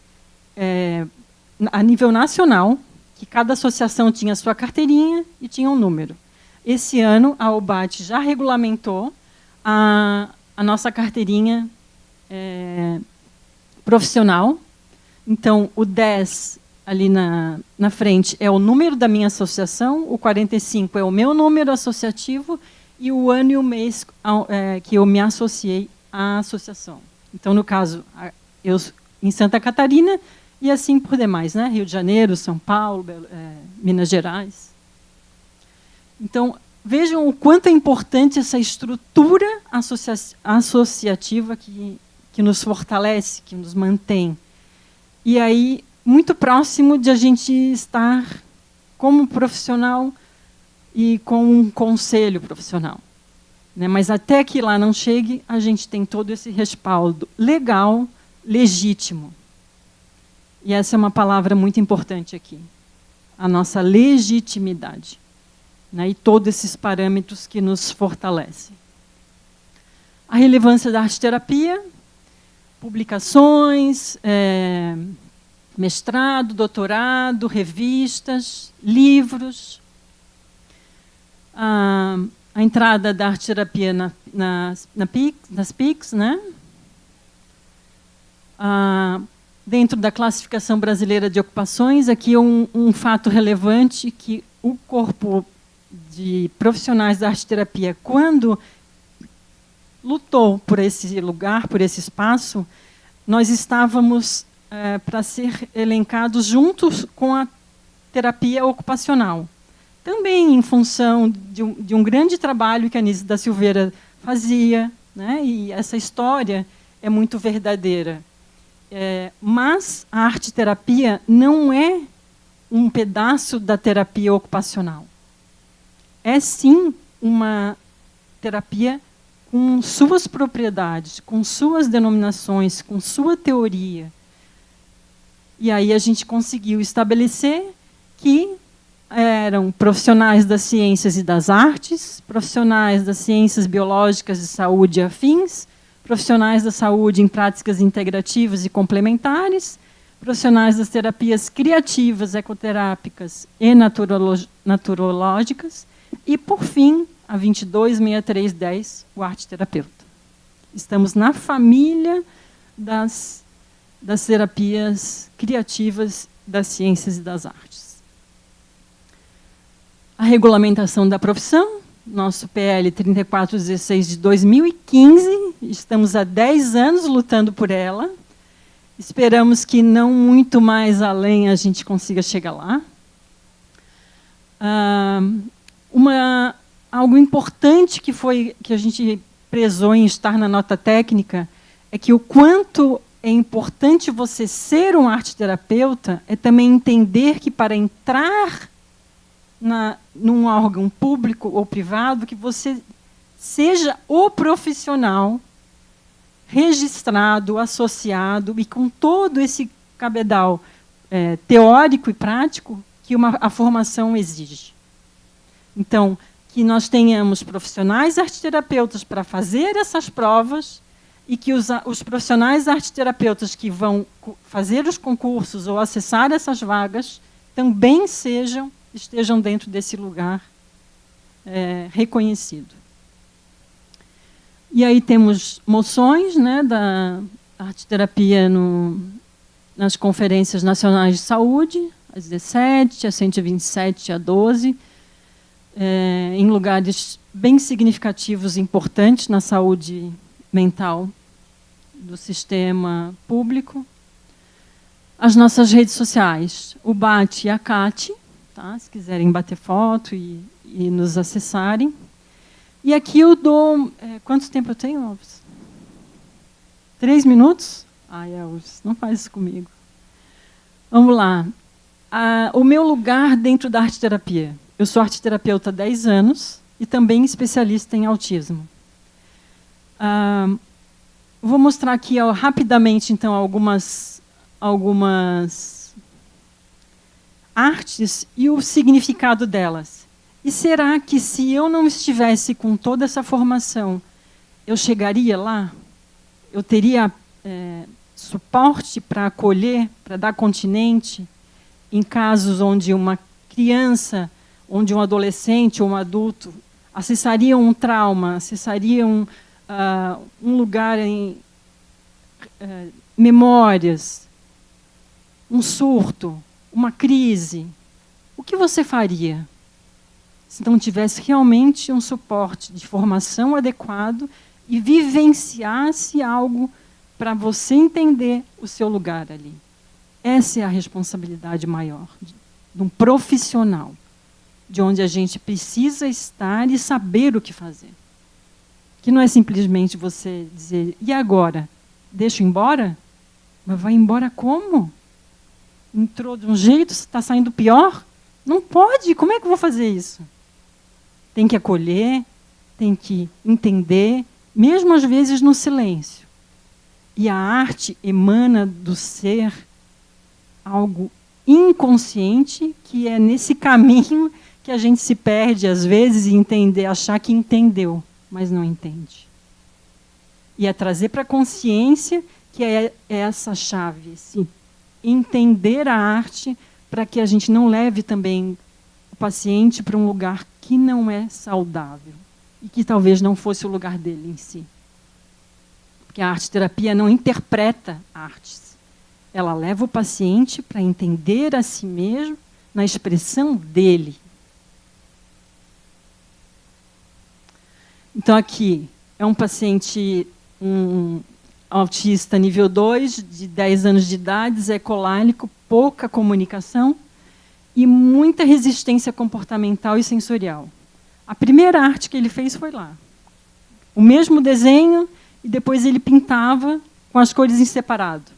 a nível nacional, que cada associação tinha sua carteirinha e tinha um número. Esse ano, a UBAT já regulamentou a nossa carteirinha profissional. Então, o 10 ali na frente é o número da minha associação, o 45 é o meu número associativo e o ano e o mês que eu me associei à associação. Então, no caso, eu em Santa Catarina e assim por demais, né? Rio de Janeiro, São Paulo, Minas Gerais. Então, vejam o quanto é importante essa estrutura associativa que nos fortalece, que nos mantém. E aí, muito próximo de a gente estar como profissional e com um conselho profissional. Né? Mas até que lá não chegue, a gente tem todo esse respaldo legal, legítimo. E essa é uma palavra muito importante aqui. A nossa legitimidade. Né? E todos esses parâmetros que nos fortalecem. A relevância da arte-terapia, publicações, mestrado, doutorado, revistas, livros. A entrada da arte-terapia nas PICs, né? Dentro da classificação brasileira de ocupações, aqui um fato relevante, que o corpo de profissionais da arte-terapia, quando lutou por esse lugar, por esse espaço, nós estávamos para ser elencados juntos com a terapia ocupacional. Também em função de um grande trabalho que a Anísia da Silveira fazia, né? E essa história é muito verdadeira. Mas a arte-terapia não é um pedaço da terapia ocupacional. É, sim, uma terapia com suas propriedades, com suas denominações, com sua teoria. E aí a gente conseguiu estabelecer que eram profissionais das ciências e das artes, profissionais das ciências biológicas de saúde e afins, profissionais da saúde em práticas integrativas e complementares, profissionais das terapias criativas, ecoterápicas e naturológicas, e, por fim, a 226310, o arte-terapeuta. Estamos na família das terapias criativas, das ciências e das artes. a regulamentação da profissão, nosso PL 3416 de 2015, estamos há 10 anos lutando por ela, esperamos que não muito mais além a gente consiga chegar lá. Algo importante que a gente prezou em estar na nota técnica é que o quanto é importante você ser um arteterapeuta é também entender que para entrar num órgão público ou privado, que você seja o profissional registrado, associado e com todo esse cabedal teórico e prático que a formação exige. Então, que nós tenhamos profissionais arteterapeutas para fazer essas provas e que os profissionais arteterapeutas que vão fazer os concursos ou acessar essas vagas também estejam dentro desse lugar reconhecido. E aí temos moções, né, da arteterapia nas conferências nacionais de saúde, a 17, a 127 e a 12, em lugares bem significativos e importantes na saúde mental do sistema público. As nossas redes sociais, o BAT e a CAT, tá? Se quiserem bater foto e nos acessarem. E aqui eu dou... quanto tempo eu tenho, Alves? 3 minutos? Ai, Alves, não faz isso comigo. Vamos lá. O meu lugar dentro da arteterapia. Eu sou arteterapeuta há 10 anos e também especialista em autismo. Vou mostrar aqui rapidamente, então, algumas artes e o significado delas. E será que, se eu não estivesse com toda essa formação, eu chegaria lá? Eu teria suporte para acolher, para dar continente, em casos onde uma criança, onde um adolescente ou um adulto acessaria um trauma, acessaria um lugar em memórias, um surto, uma crise? O que você faria se não tivesse realmente um suporte de formação adequado e vivenciasse algo para você entender o seu lugar ali? Essa é a responsabilidade maior de um profissional, de onde a gente precisa estar e saber o que fazer. Que não é simplesmente você dizer, e agora? Deixa eu ir embora? Mas vai embora como? Entrou de um jeito, está saindo pior? Não pode, como é que eu vou fazer isso? Tem que acolher, tem que entender, mesmo às vezes no silêncio. E a arte emana do ser algo inconsciente, que é nesse caminho que a gente se perde às vezes e achar que entendeu, mas não entende. E é trazer para a consciência que é essa chave, esse entender a arte, para que a gente não leve também o paciente para um lugar que não é saudável e que talvez não fosse o lugar dele em si. Porque a arteterapia não interpreta artes. Ela leva o paciente para entender a si mesmo na expressão dele. Então, aqui é um paciente, um autista nível 2, de 10 anos de idade, Zé Colálico, pouca comunicação e muita resistência comportamental e sensorial. A primeira arte que ele fez foi lá. O mesmo desenho, e depois ele pintava com as cores em separado.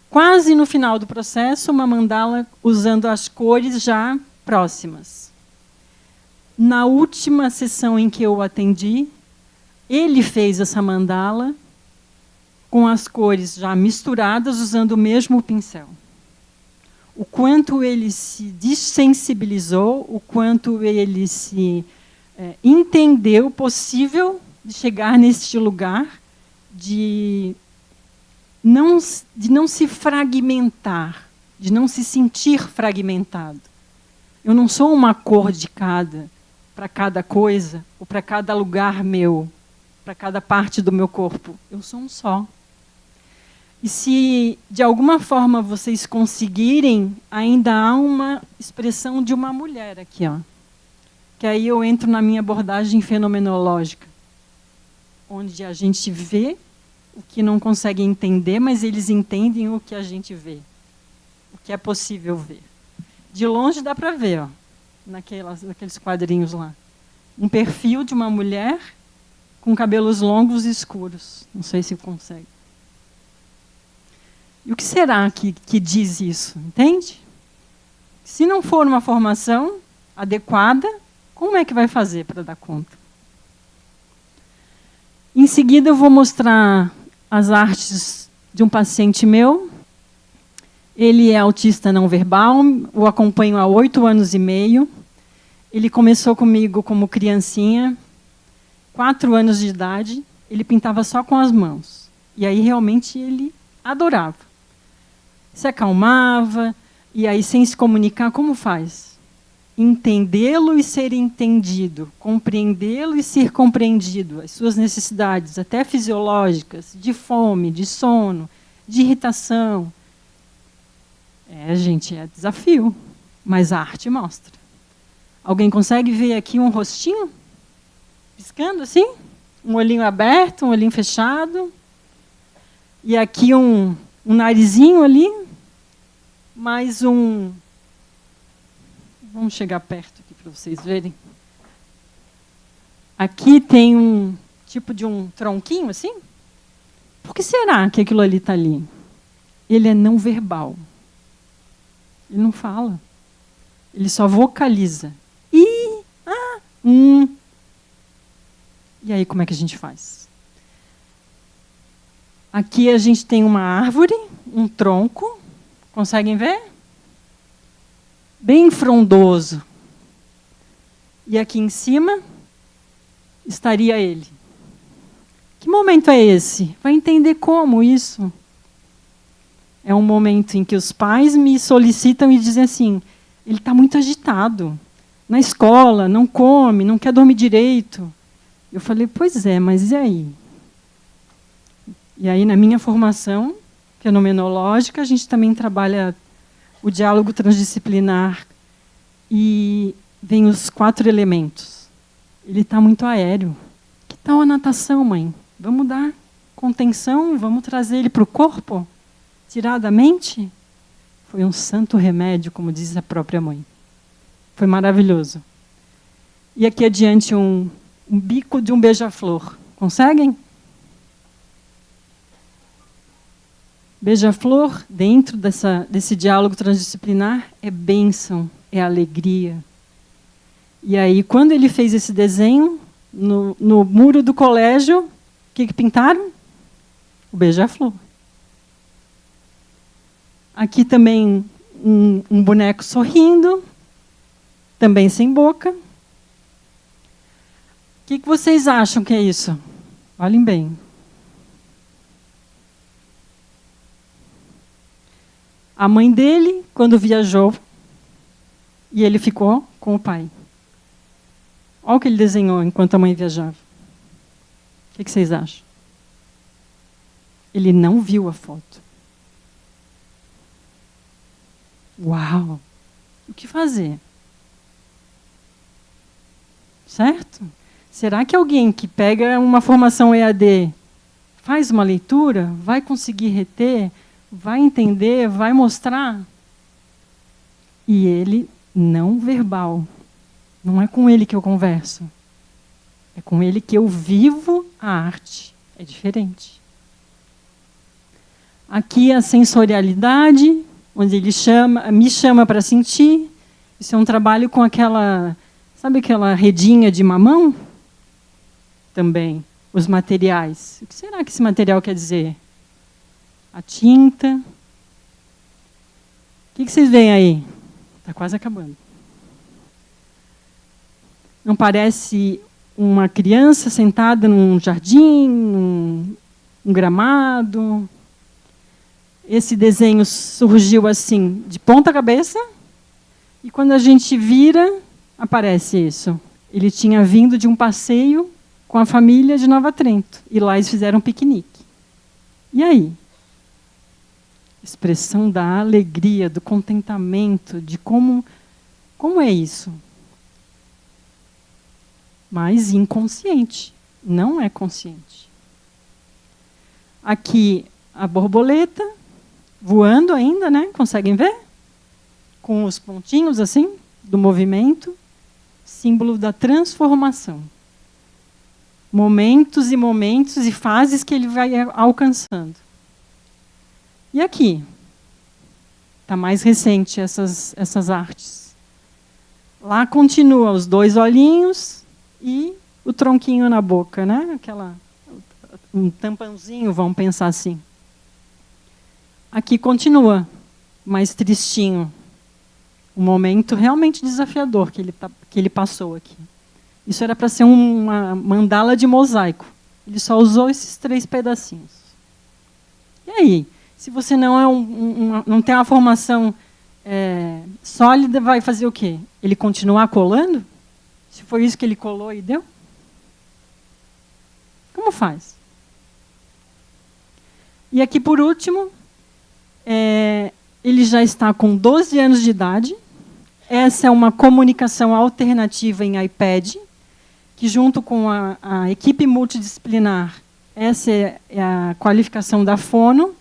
Quase no final do processo, uma mandala usando as cores já próximas. Na última sessão em que eu o atendi, ele fez essa mandala com as cores já misturadas, usando o mesmo pincel. O quanto ele se desensibilizou, o quanto ele se entendeu possível de chegar neste lugar, de não se fragmentar, de não se sentir fragmentado. Eu não sou uma cor de para cada coisa, ou para cada lugar meu, para cada parte do meu corpo. Eu sou um só. E se, de alguma forma, vocês conseguirem, ainda há uma expressão de uma mulher aqui, ó. que aí eu entro na minha abordagem fenomenológica, onde a gente vê o que não consegue entender, mas eles entendem o que a gente vê, o que é possível ver. De longe dá para ver, ó, naqueles quadrinhos lá, um perfil de uma mulher com cabelos longos e escuros. Não sei se consegue. E o que será que diz isso? Entende? Se não for uma formação adequada, como é que vai fazer para dar conta? Em seguida, eu vou mostrar as artes de um paciente meu. Ele é autista não verbal, o acompanho há 8 anos e meio. Ele começou comigo como criancinha, 4 anos de idade. Ele pintava só com as mãos. E aí, realmente, ele adorava. Se acalmava, e aí, sem se comunicar, como faz? Entendê-lo e ser entendido, compreendê-lo e ser compreendido, as suas necessidades, até fisiológicas, de fome, de sono, de irritação. Gente, é desafio, mas a arte mostra. Alguém consegue ver aqui um rostinho? Piscando assim? Um olhinho aberto, um olhinho fechado. E aqui um narizinho ali. Mais um... Vamos chegar perto aqui para vocês verem. Aqui tem um tipo de um tronquinho assim. Por que será que aquilo ali está ali? Ele é não verbal. Ele não fala. Ele só vocaliza. E aí, como é que a gente faz? Aqui a gente tem uma árvore, um tronco. Conseguem ver? Bem frondoso. E aqui em cima estaria ele. Que momento é esse? Vai entender como isso? É um momento em que os pais me solicitam e dizem assim, ele está muito agitado. Na escola, não come, não quer dormir direito. Eu falei, pois é, mas e aí? E aí, na minha formação fenomenológica, a gente também trabalha o diálogo transdisciplinar e vem os 4 elementos. Ele está muito aéreo. Que tal a natação, mãe? Vamos dar contenção, vamos trazer ele para o corpo? Tirar da mente? Foi um santo remédio, como diz a própria mãe. Foi maravilhoso. E aqui adiante um bico de um beija-flor. Conseguem? Beija-flor, dentro desse diálogo transdisciplinar, é bênção, é alegria. E aí, quando ele fez esse desenho, no muro do colégio, o que pintaram? O beija-flor. Aqui também um boneco sorrindo, também sem boca. O que vocês acham que é isso? Olhem bem. A mãe dele, quando viajou, e ele ficou com o pai. Olha o que ele desenhou enquanto a mãe viajava. O que vocês acham? Ele não viu a foto. Uau! O que fazer? Certo? Será que alguém que pega uma formação EAD faz uma leitura, vai conseguir reter, vai entender, vai mostrar? E ele não verbal. Não é com ele que eu converso. É com ele que eu vivo a arte. É diferente. Aqui a sensorialidade, onde ele me chama para sentir. Isso é um trabalho com aquela, sabe aquela redinha de mamão? Também. Os materiais. O que será que esse material quer dizer? A tinta. O que vocês veem aí? Está quase acabando. Não parece uma criança sentada num jardim, um gramado? Esse desenho surgiu assim, de ponta cabeça, e quando a gente vira, aparece isso. Ele tinha vindo de um passeio com a família de Nova Trento, e lá eles fizeram um piquenique. E aí? Expressão da alegria, do contentamento, de como é isso. mas inconsciente, não é consciente. Aqui a borboleta voando ainda, né? Conseguem ver? Com os pontinhos assim do movimento, símbolo da transformação. Momentos e momentos e fases que ele vai alcançando. E aqui está mais recente essas artes. Lá continua os dois olhinhos e o tronquinho na boca, né? Um tampãozinho, vamos pensar assim. Aqui continua, mais tristinho. Um momento realmente desafiador que ele passou aqui. Isso era para ser uma mandala de mosaico. Ele só usou esses 3 pedacinhos. E aí? Se você não tem uma formação sólida, vai fazer o quê? Ele continuar colando? Se foi isso que ele colou e deu? Como faz? E aqui, por último, ele já está com 12 anos de idade. Essa é uma comunicação alternativa em iPad, que junto com a equipe multidisciplinar, essa é a qualificação da Fono,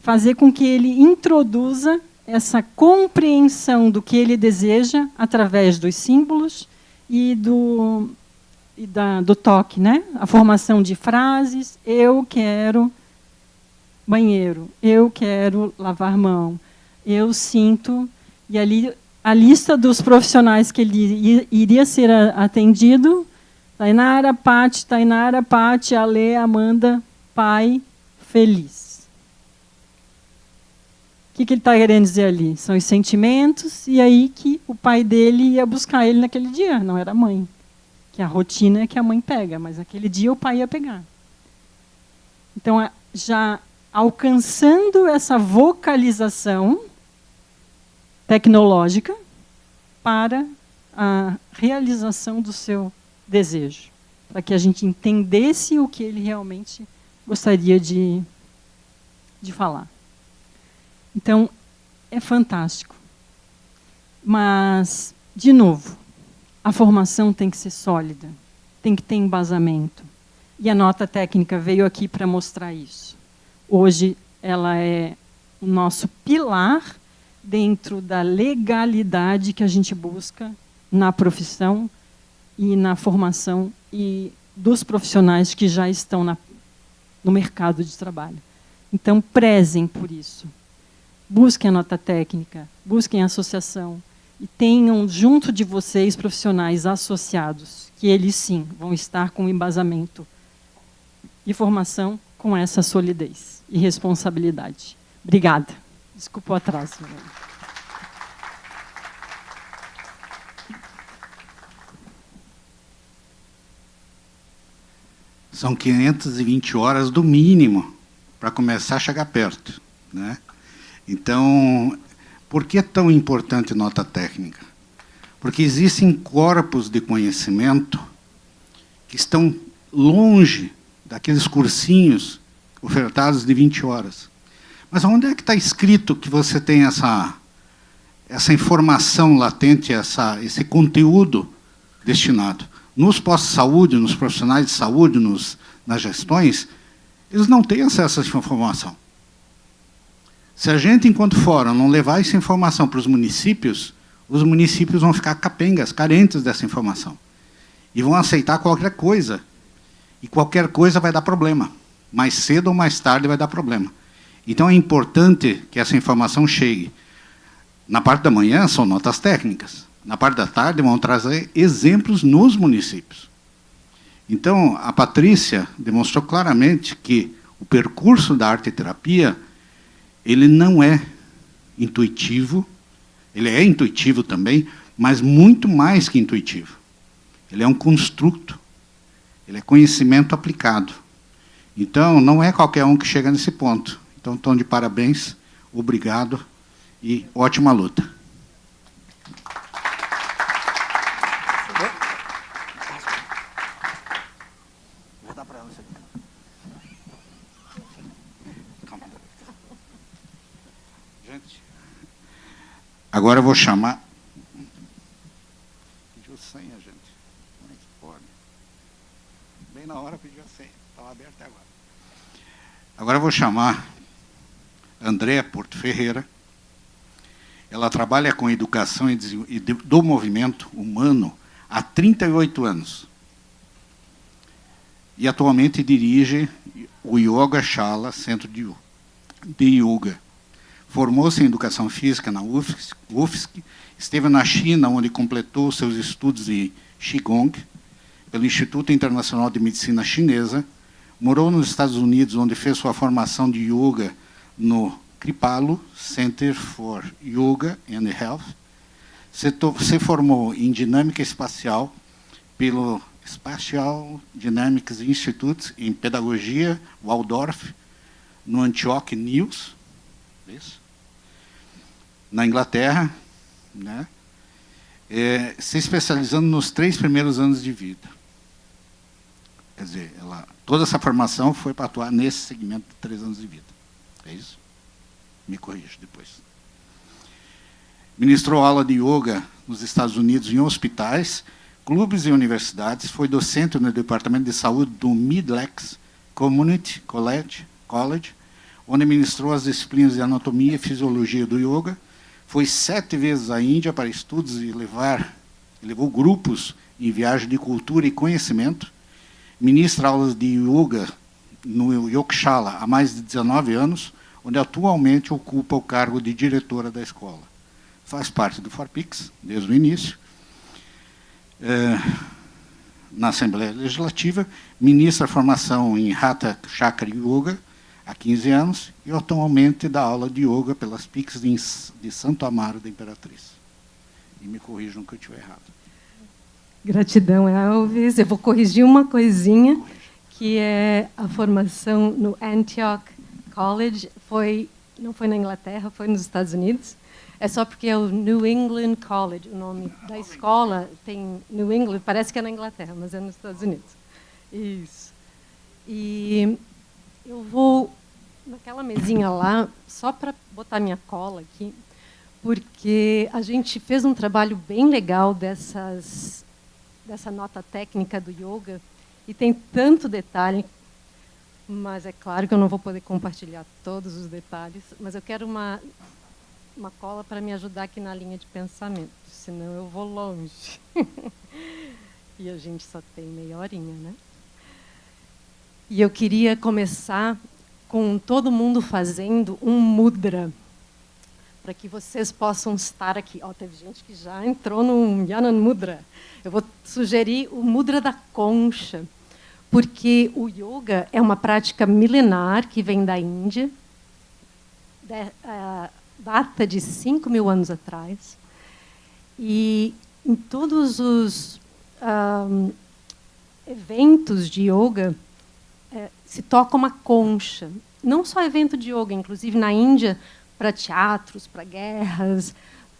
fazer com que ele introduza essa compreensão do que ele deseja através dos símbolos e do toque, né? A formação de frases, eu quero banheiro, eu quero lavar mão, eu sinto, e ali a lista dos profissionais que ele iria ser atendido, Tainara, Pati, Ale, Amanda, pai, feliz. O que ele está querendo dizer ali? São os sentimentos, e aí que o pai dele ia buscar ele naquele dia, não era a mãe. Que a rotina é que a mãe pega, mas naquele dia o pai ia pegar. Então, já alcançando essa vocalização tecnológica para a realização do seu desejo, para que a gente entendesse o que ele realmente gostaria de falar. Então, é fantástico. Mas, de novo, a formação tem que ser sólida, tem que ter embasamento. E a nota técnica veio aqui para mostrar isso. Hoje, ela é o nosso pilar dentro da legalidade que a gente busca na profissão e na formação e dos profissionais que já estão no mercado de trabalho. Então, prezem por isso. Busquem a nota técnica, busquem a associação e tenham junto de vocês profissionais associados, que eles sim vão estar com embasamento e formação com essa solidez e responsabilidade. Obrigada. Desculpa o atraso. São 520 horas do mínimo para começar a chegar perto, né? Então, por que é tão importante nota técnica? Porque existem corpos de conhecimento que estão longe daqueles cursinhos ofertados de 20 horas. Mas onde é que está escrito que você tem essa informação latente, esse conteúdo destinado? Nos postos de saúde, nos profissionais de saúde, nas gestões, eles não têm acesso a essa informação. Se a gente, enquanto fórum, não levar essa informação para os municípios vão ficar capengas, carentes dessa informação. E vão aceitar qualquer coisa. E qualquer coisa vai dar problema. Mais cedo ou mais tarde vai dar problema. Então é importante que essa informação chegue. Na parte da manhã são notas técnicas. Na parte da tarde vão trazer exemplos nos municípios. Então, a Patrícia demonstrou claramente que o percurso da arte-terapia ele não é intuitivo, ele é intuitivo também, mas muito mais que intuitivo. Ele é um construto, ele é conhecimento aplicado. Então, não é qualquer um que chega nesse ponto. Então, estão de parabéns, obrigado e ótima luta. Vou dar para ela isso aqui. Calma. Gente, agora eu vou chamar... Pediu senha, gente. sei, estava aberto agora. Agora eu vou chamar Andréa Porto Ferreira. Ela trabalha com educação e do movimento humano há 38 anos. E atualmente dirige o Yoga Shala, Centro de Yoga. Formou-se em Educação Física na UFSC, esteve na China, onde completou seus estudos em Qigong, pelo Instituto Internacional de Medicina Chinesa, morou nos Estados Unidos, onde fez sua formação de Yoga no Kripalu Center for Yoga and Health. Se formou em Dinâmica Espacial pelo Spatial Dynamics Institute, em Pedagogia Waldorf, no Antioch News, isso, na Inglaterra, né? Se especializando nos 3 primeiros anos de vida. Quer dizer, toda essa formação foi para atuar nesse segmento de 3 anos de vida. É isso? Me corrija depois. Ministrou aula de yoga nos Estados Unidos em hospitais, clubes e universidades. Foi docente no Departamento de Saúde do Midlex Community College, onde ministrou as disciplinas de anatomia e fisiologia do yoga. Foi 7 vezes à Índia para estudos e levou grupos em viagem de cultura e conhecimento. Ministra aulas de yoga no Yogshala há mais de 19 anos, onde atualmente ocupa o cargo de diretora da escola. Faz parte do FORPIX desde o início. Na Assembleia Legislativa, ministra a formação em Hatha Chakra Yoga há 15 anos e atualmente dá aula de yoga pelas PICs de Santo Amaro da Imperatriz. E me corrijam que eu estiver errado. Gratidão, Elvis. Eu vou corrigir uma coisinha, que é a formação no Antioch College. Não foi na Inglaterra, foi nos Estados Unidos. É só porque é o New England College, o nome da escola tem New England, parece que é na Inglaterra, mas é nos Estados Unidos. Isso. E eu vou naquela mesinha lá, só para botar minha cola aqui, porque a gente fez um trabalho bem legal dessa nota técnica do yoga, e tem tanto detalhe, mas é claro que eu não vou poder compartilhar todos os detalhes, mas eu quero uma cola para me ajudar aqui na linha de pensamento, senão eu vou longe. E a gente só tem meia horinha, né? E eu queria começar com todo mundo fazendo um mudra, para que vocês possam estar aqui. Teve gente que já entrou no Jnana Mudra. Eu vou sugerir o mudra da concha, porque o yoga é uma prática milenar que vem da Índia, data de 5.000 anos atrás, e em todos os eventos de yoga se toca uma concha. Não só evento de yoga, inclusive na Índia, para teatros, para guerras,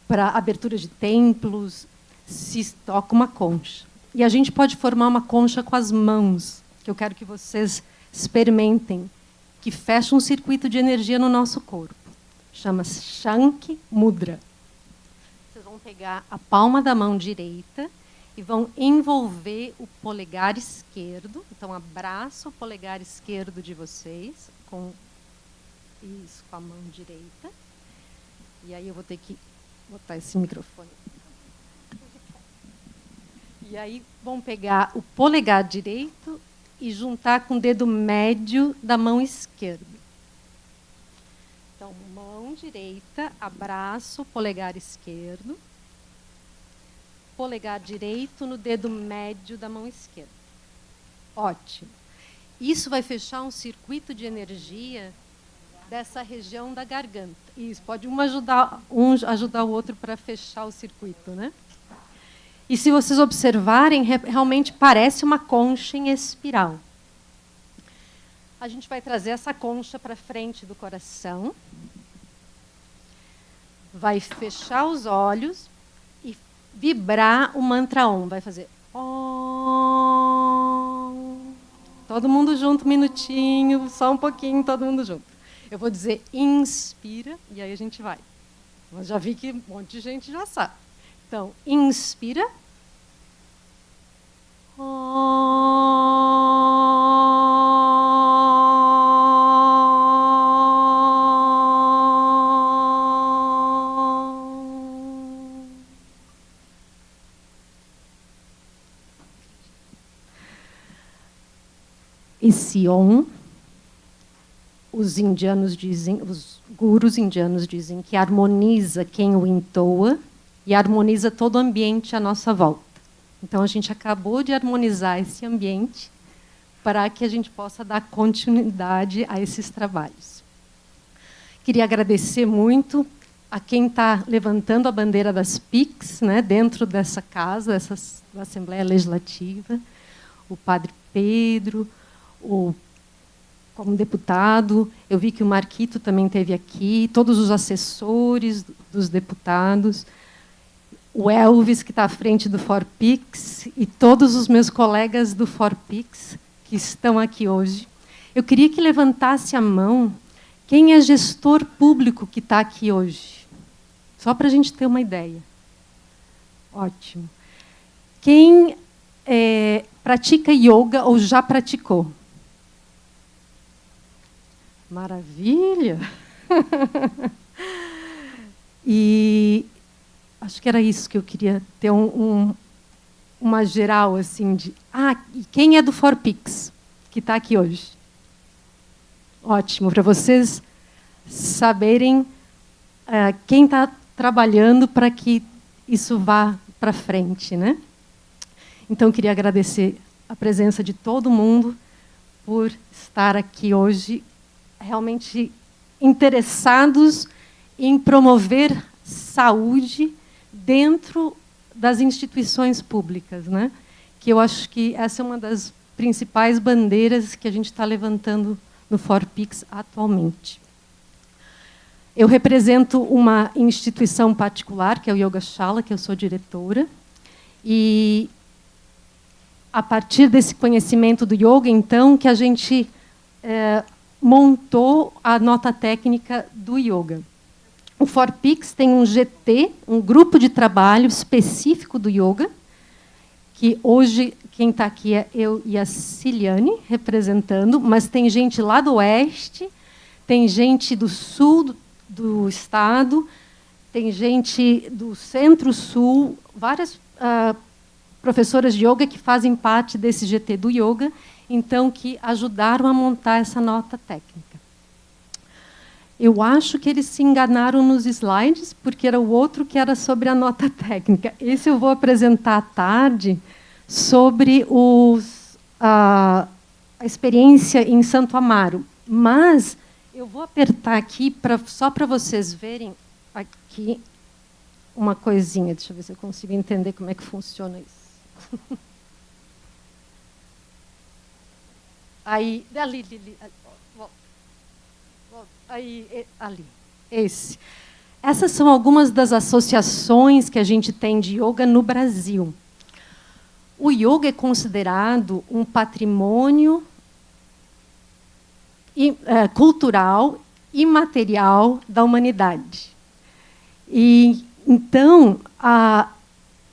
para abertura de templos, se toca uma concha. E a gente pode formar uma concha com as mãos, que eu quero que vocês experimentem, que fecha um circuito de energia no nosso corpo. Chama-se Shanki Mudra. Vocês vão pegar a palma da mão direita e vão envolver o polegar esquerdo. Então, abraça o polegar esquerdo de vocês com a mão direita. E aí eu vou ter que botar esse microfone. E aí vão pegar o polegar direito e juntar com o dedo médio da mão esquerda. Então, mão direita, abraço, polegar esquerdo. Polegar direito no dedo médio da mão esquerda. Ótimo. Isso vai fechar um circuito de energia dessa região da garganta. Isso, pode um ajudar o outro para fechar o circuito, né? E se vocês observarem, realmente parece uma concha em espiral. A gente vai trazer essa concha para frente do coração. Vai fechar os olhos e vibrar o mantra Om. Vai fazer Om. Todo mundo junto, um minutinho, só um pouquinho, todo mundo junto. Eu vou dizer inspira, e aí a gente vai. Mas já vi que um monte de gente já sabe. Então, inspira. Om. e Sion. Os indianos dizem, os gurus indianos dizem que harmoniza quem o entoa e harmoniza todo o ambiente à nossa volta. Então, a gente acabou de harmonizar esse ambiente para que a gente possa dar continuidade a esses trabalhos. Queria agradecer muito a quem está levantando a bandeira das PICs, né, dentro dessa casa, da Assembleia Legislativa, o Padre Pedro, como deputado, eu vi que o Marquito também esteve aqui, todos os assessores dos deputados, o Elvis, que está à frente do ForPix, e todos os meus colegas do ForPix, que estão aqui hoje. Eu queria que levantasse a mão quem é gestor público que está aqui hoje. Só para a gente ter uma ideia. Ótimo. Quem pratica yoga ou já praticou? Maravilha! E acho que era isso que eu queria ter uma geral assim de. E quem é do ForPix que está aqui hoje? Ótimo, para vocês saberem quem está trabalhando para que isso vá para frente, né? Então, queria agradecer a presença de todo mundo por estar aqui hoje, realmente interessados em promover saúde dentro das instituições públicas, né? Que eu acho que essa é uma das principais bandeiras que a gente está levantando no ForPix atualmente. Eu represento uma instituição particular, que é o Yogashala, que eu sou diretora, e a partir desse conhecimento do yoga, então, que a gente montou a nota técnica do yoga. O ForPix tem um GT, um grupo de trabalho específico do yoga, que hoje quem está aqui é eu e a Ciliane representando, mas tem gente lá do oeste, tem gente do sul do estado, tem gente do centro-sul, várias professoras de yoga que fazem parte desse GT do yoga, então que ajudaram a montar essa nota técnica. Eu acho que eles se enganaram nos slides, porque era o outro que era sobre a nota técnica. Esse eu vou apresentar à tarde sobre a experiência em Santo Amaro. Mas eu vou apertar aqui só para vocês verem aqui uma coisinha. Deixa eu ver se eu consigo entender como é que funciona isso. Aí, ali. Aí, ali. Esse. Essas são algumas das associações que a gente tem de yoga no Brasil. O yoga é considerado um patrimônio cultural e material da humanidade. E, então,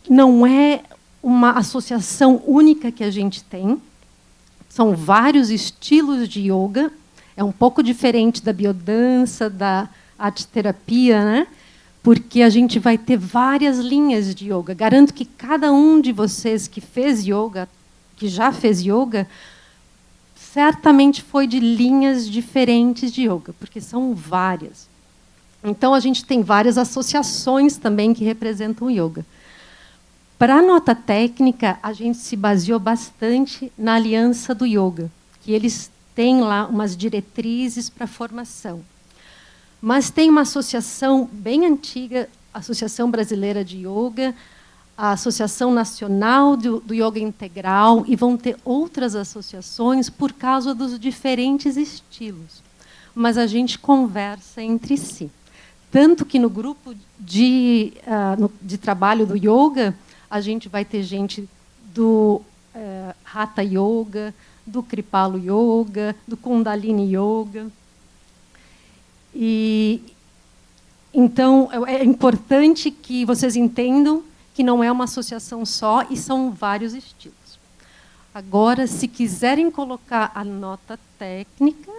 não é uma associação única que a gente tem. São vários estilos de yoga. É um pouco diferente da biodança, da arte-terapia, né? Porque a gente vai ter várias linhas de yoga. Garanto que cada um de vocês que fez yoga, que já fez yoga, certamente foi de linhas diferentes de yoga, porque são várias. Então, a gente tem várias associações também que representam o yoga. Para a nota técnica, a gente se baseou bastante na Aliança do Yoga, que eles têm lá umas diretrizes para a formação. Mas tem uma associação bem antiga, a Associação Brasileira de Yoga, a Associação Nacional do Yoga Integral, e vão ter outras associações por causa dos diferentes estilos. Mas a gente conversa entre si. Tanto que no grupo de trabalho do yoga, a gente vai ter gente do Hatha Yoga, do Kripala Yoga, do Kundalini Yoga. E, então, é importante que vocês entendam que não é uma associação só e são vários estilos. Agora, se quiserem colocar a nota técnica,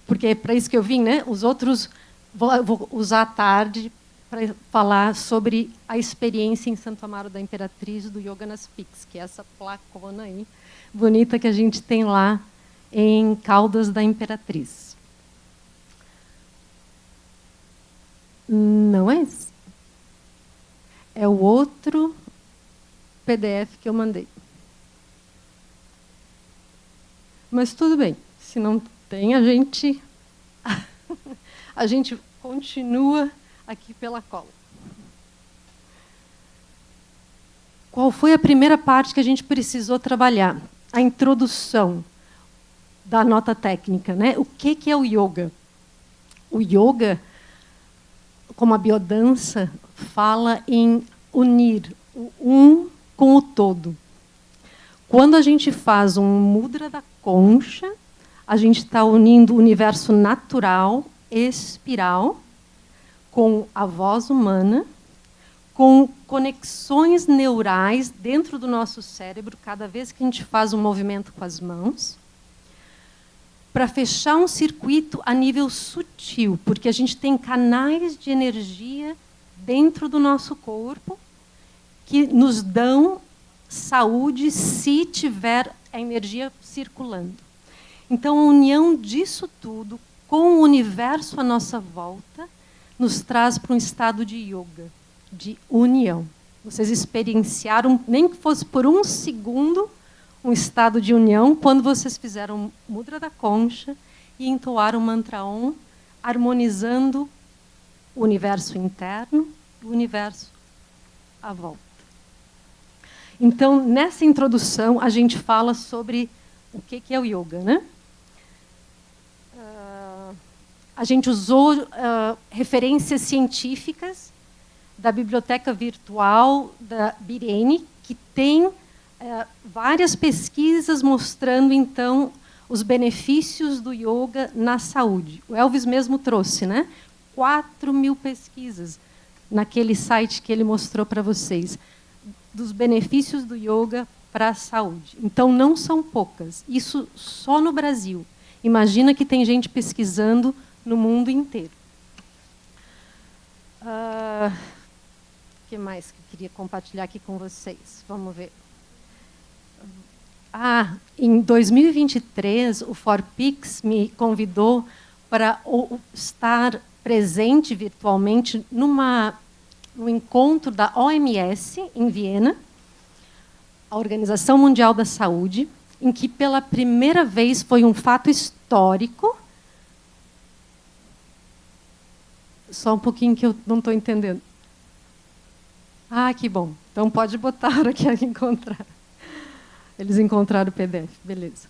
porque é para isso que eu vim, né? Os outros vou usar à tarde para falar sobre a experiência em Santo Amaro da Imperatriz do Yoga nas PICs, que é essa placona aí, bonita que a gente tem lá em Caldas da Imperatriz. Não é esse? É o outro PDF que eu mandei. Mas tudo bem, se não tem, a gente continua aqui pela cola. Qual foi a primeira parte que a gente precisou trabalhar? A introdução da nota técnica, né? O que é o yoga? O yoga, como a biodança, fala em unir o um com o todo. Quando a gente faz um mudra da concha, a gente está unindo o universo natural, espiral, com a voz humana, com conexões neurais dentro do nosso cérebro, cada vez que a gente faz um movimento com as mãos, para fechar um circuito a nível sutil, porque a gente tem canais de energia dentro do nosso corpo que nos dão saúde se tiver a energia circulando. Então, a união disso tudo com o universo à nossa volta nos traz para um estado de yoga, de união. Vocês experienciaram, nem que fosse por um segundo, um estado de união quando vocês fizeram mudra da concha e entoaram o mantra Om, harmonizando o universo interno e o universo à volta. Então, nessa introdução, a gente fala sobre o que é o yoga, né? A gente usou referências científicas da biblioteca virtual da Birene, que tem várias pesquisas mostrando, então, os benefícios do yoga na saúde. O Elvis mesmo trouxe, né? 4.000 pesquisas naquele site que ele mostrou para vocês, dos benefícios do yoga para a saúde. Então, não são poucas. Isso só no Brasil. Imagina que tem gente pesquisando no mundo inteiro. O que mais que eu queria compartilhar aqui com vocês? Vamos ver. Em 2023, o ForPix me convidou para estar presente virtualmente no encontro da OMS, em Viena, a Organização Mundial da Saúde, em que, pela primeira vez, foi um fato histórico. Só um pouquinho que eu não estou entendendo. Que bom. Então, pode botar aqui a encontrar. Eles encontraram o PDF, beleza.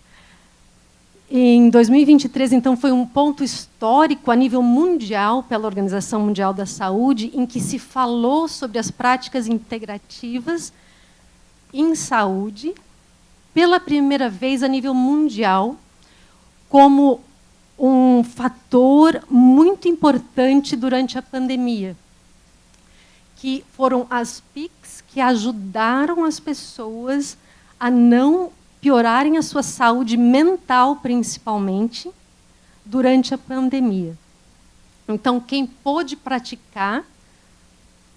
Em 2023, então, foi um ponto histórico a nível mundial, pela Organização Mundial da Saúde, em que se falou sobre as práticas integrativas em saúde, pela primeira vez a nível mundial, como um fator muito importante durante a pandemia, que foram as PICs que ajudaram as pessoas a não piorarem a sua saúde mental, principalmente, durante a pandemia. Então, quem pôde praticar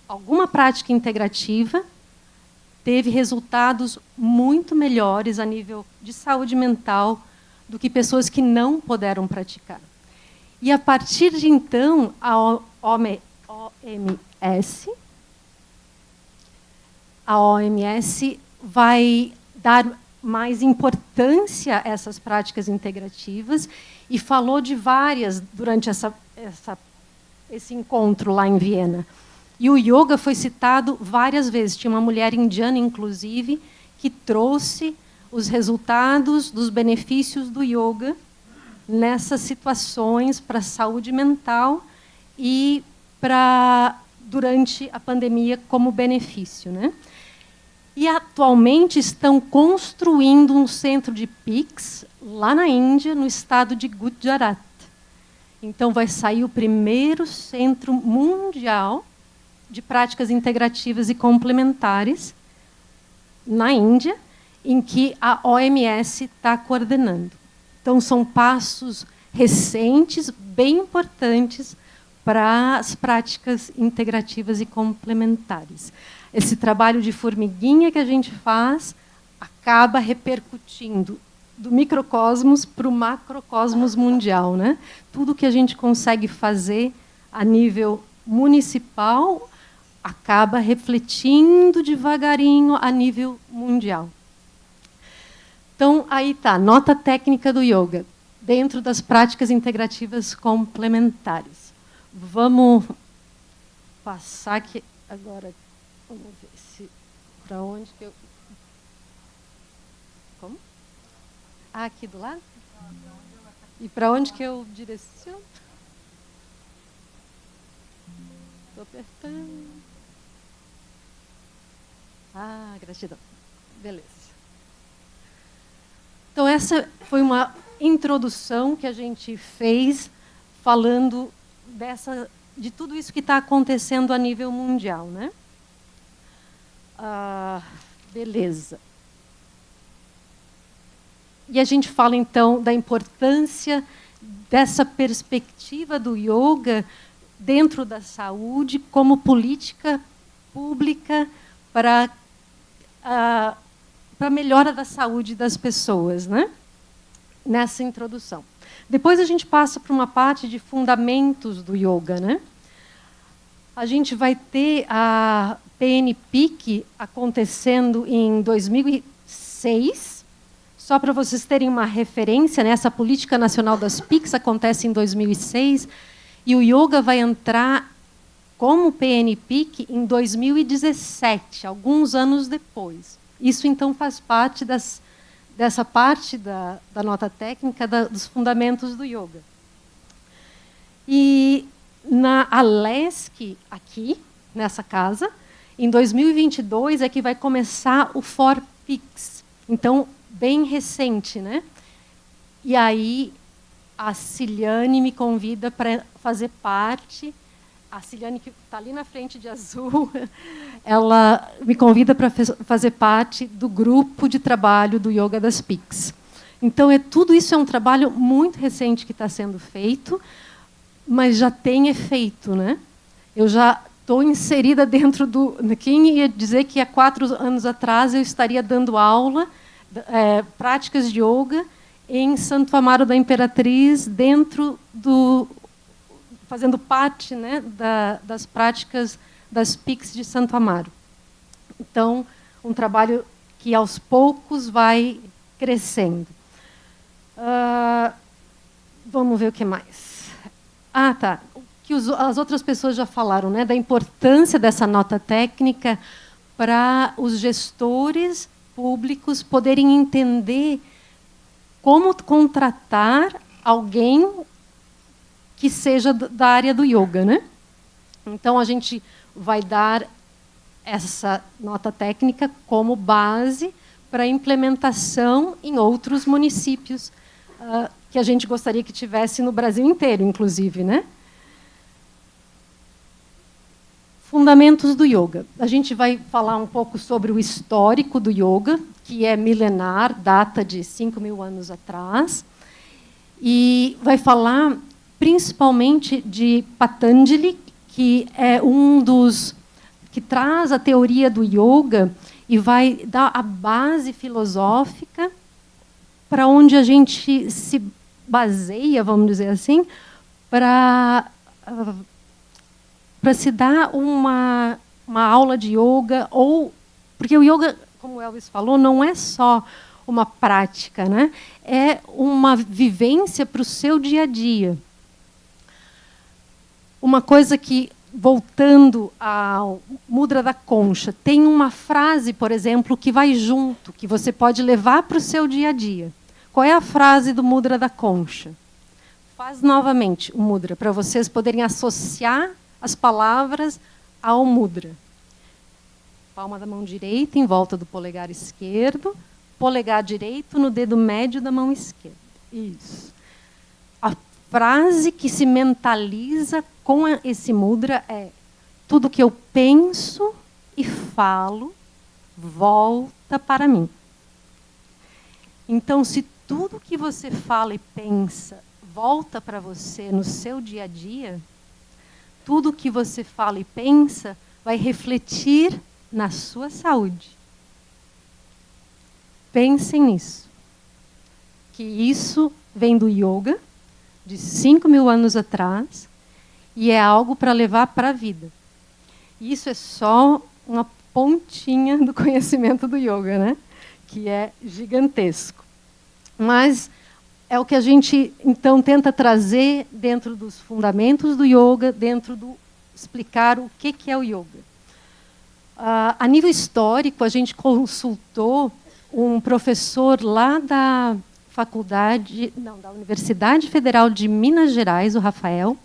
alguma prática integrativa teve resultados muito melhores a nível de saúde mental do que pessoas que não puderam praticar. E, a partir de então, a OMS vai dar mais importância a essas práticas integrativas e falou de várias durante esse encontro lá em Viena. E o yoga foi citado várias vezes. Tinha uma mulher indiana, inclusive, que trouxe os resultados dos benefícios do yoga nessas situações para a saúde mental e durante a pandemia como benefício, né? E, atualmente, estão construindo um centro de PICs lá na Índia, no estado de Gujarat. Então, vai sair o primeiro centro mundial de práticas integrativas e complementares na Índia, em que a OMS está coordenando. Então, são passos recentes, bem importantes, para as práticas integrativas e complementares. Esse trabalho de formiguinha que a gente faz acaba repercutindo do microcosmos para o macrocosmos mundial, né? Tudo que a gente consegue fazer a nível municipal acaba refletindo devagarinho a nível mundial. Então, aí está, nota técnica do yoga, dentro das práticas integrativas complementares. Vamos passar aqui agora. Vamos ver se para onde que eu. Como? Ah, aqui do lado? E para onde que eu direciono? Estou apertando. Ah, gratidão. Beleza. Então, essa foi uma introdução que a gente fez falando de tudo isso que está acontecendo a nível mundial, né? Beleza. E a gente fala, então, da importância dessa perspectiva do yoga dentro da saúde como política pública para a melhora da saúde das pessoas, né? Nessa introdução. Depois a gente passa para uma parte de fundamentos do yoga, né? A gente vai ter a PNPIC acontecendo em 2006. Só para vocês terem uma referência, né? Essa Política Nacional das PICs acontece em 2006 e o yoga vai entrar como PNPIC em 2017, alguns anos depois. Isso, então, faz parte dessa parte da nota técnica dos fundamentos do yoga. E na Alesc, aqui, nessa casa, em 2022 é que vai começar o ForPix. Então, bem recente, né? E aí a Ciliane me convida para fazer parte. A Ciliane, que está ali na frente de azul, ela me convida para fazer parte do grupo de trabalho do Yoga das PICs. Então, tudo isso é um trabalho muito recente que está sendo feito, mas já tem efeito, né? Eu já estou inserida dentro do... Quem ia dizer que há 4 anos atrás eu estaria dando aula, práticas de yoga, em Santo Amaro da Imperatriz, dentro do... fazendo parte, né, das práticas das PICs de Santo Amaro. Então, um trabalho que, aos poucos, vai crescendo. Vamos ver o que mais. Ah, tá. Que as outras pessoas já falaram, né, da importância dessa nota técnica para os gestores públicos poderem entender como contratar alguém que seja da área do yoga, né? Então, a gente vai dar essa nota técnica como base para a implementação em outros municípios que a gente gostaria que tivesse no Brasil inteiro, inclusive, né? Fundamentos do yoga. A gente vai falar um pouco sobre o histórico do yoga, que é milenar, data de 5.000 anos atrás, e vai falar principalmente de Patanjali, que é um dos que traz a teoria do yoga e vai dar a base filosófica para onde a gente se baseia, vamos dizer assim, para se dar uma aula de yoga, ou porque o yoga, como o Elvis falou, não é só uma prática, né? É uma vivência para o seu dia a dia. Uma coisa que, voltando ao Mudra da Concha, tem uma frase, por exemplo, que vai junto, que você pode levar para o seu dia a dia. Qual é a frase do Mudra da Concha? Faz novamente o Mudra, para vocês poderem associar as palavras ao mudra. Palma da mão direita em volta do polegar esquerdo, polegar direito no dedo médio da mão esquerda. Isso. A frase que se mentaliza com esse mudra é: tudo que eu penso e falo volta para mim. Então, se tudo que você fala e pensa volta para você no seu dia a dia, tudo que você fala e pensa vai refletir na sua saúde. Pensem nisso. Que isso vem do yoga, de 5.000 anos atrás, e é algo para levar para a vida. Isso é só uma pontinha do conhecimento do yoga, né? Que é gigantesco. Mas é o que a gente, então, tenta trazer dentro dos fundamentos do yoga, dentro do explicar o que é o yoga. A nível histórico, a gente consultou um professor lá da da Universidade Federal de Minas Gerais, o Rafael.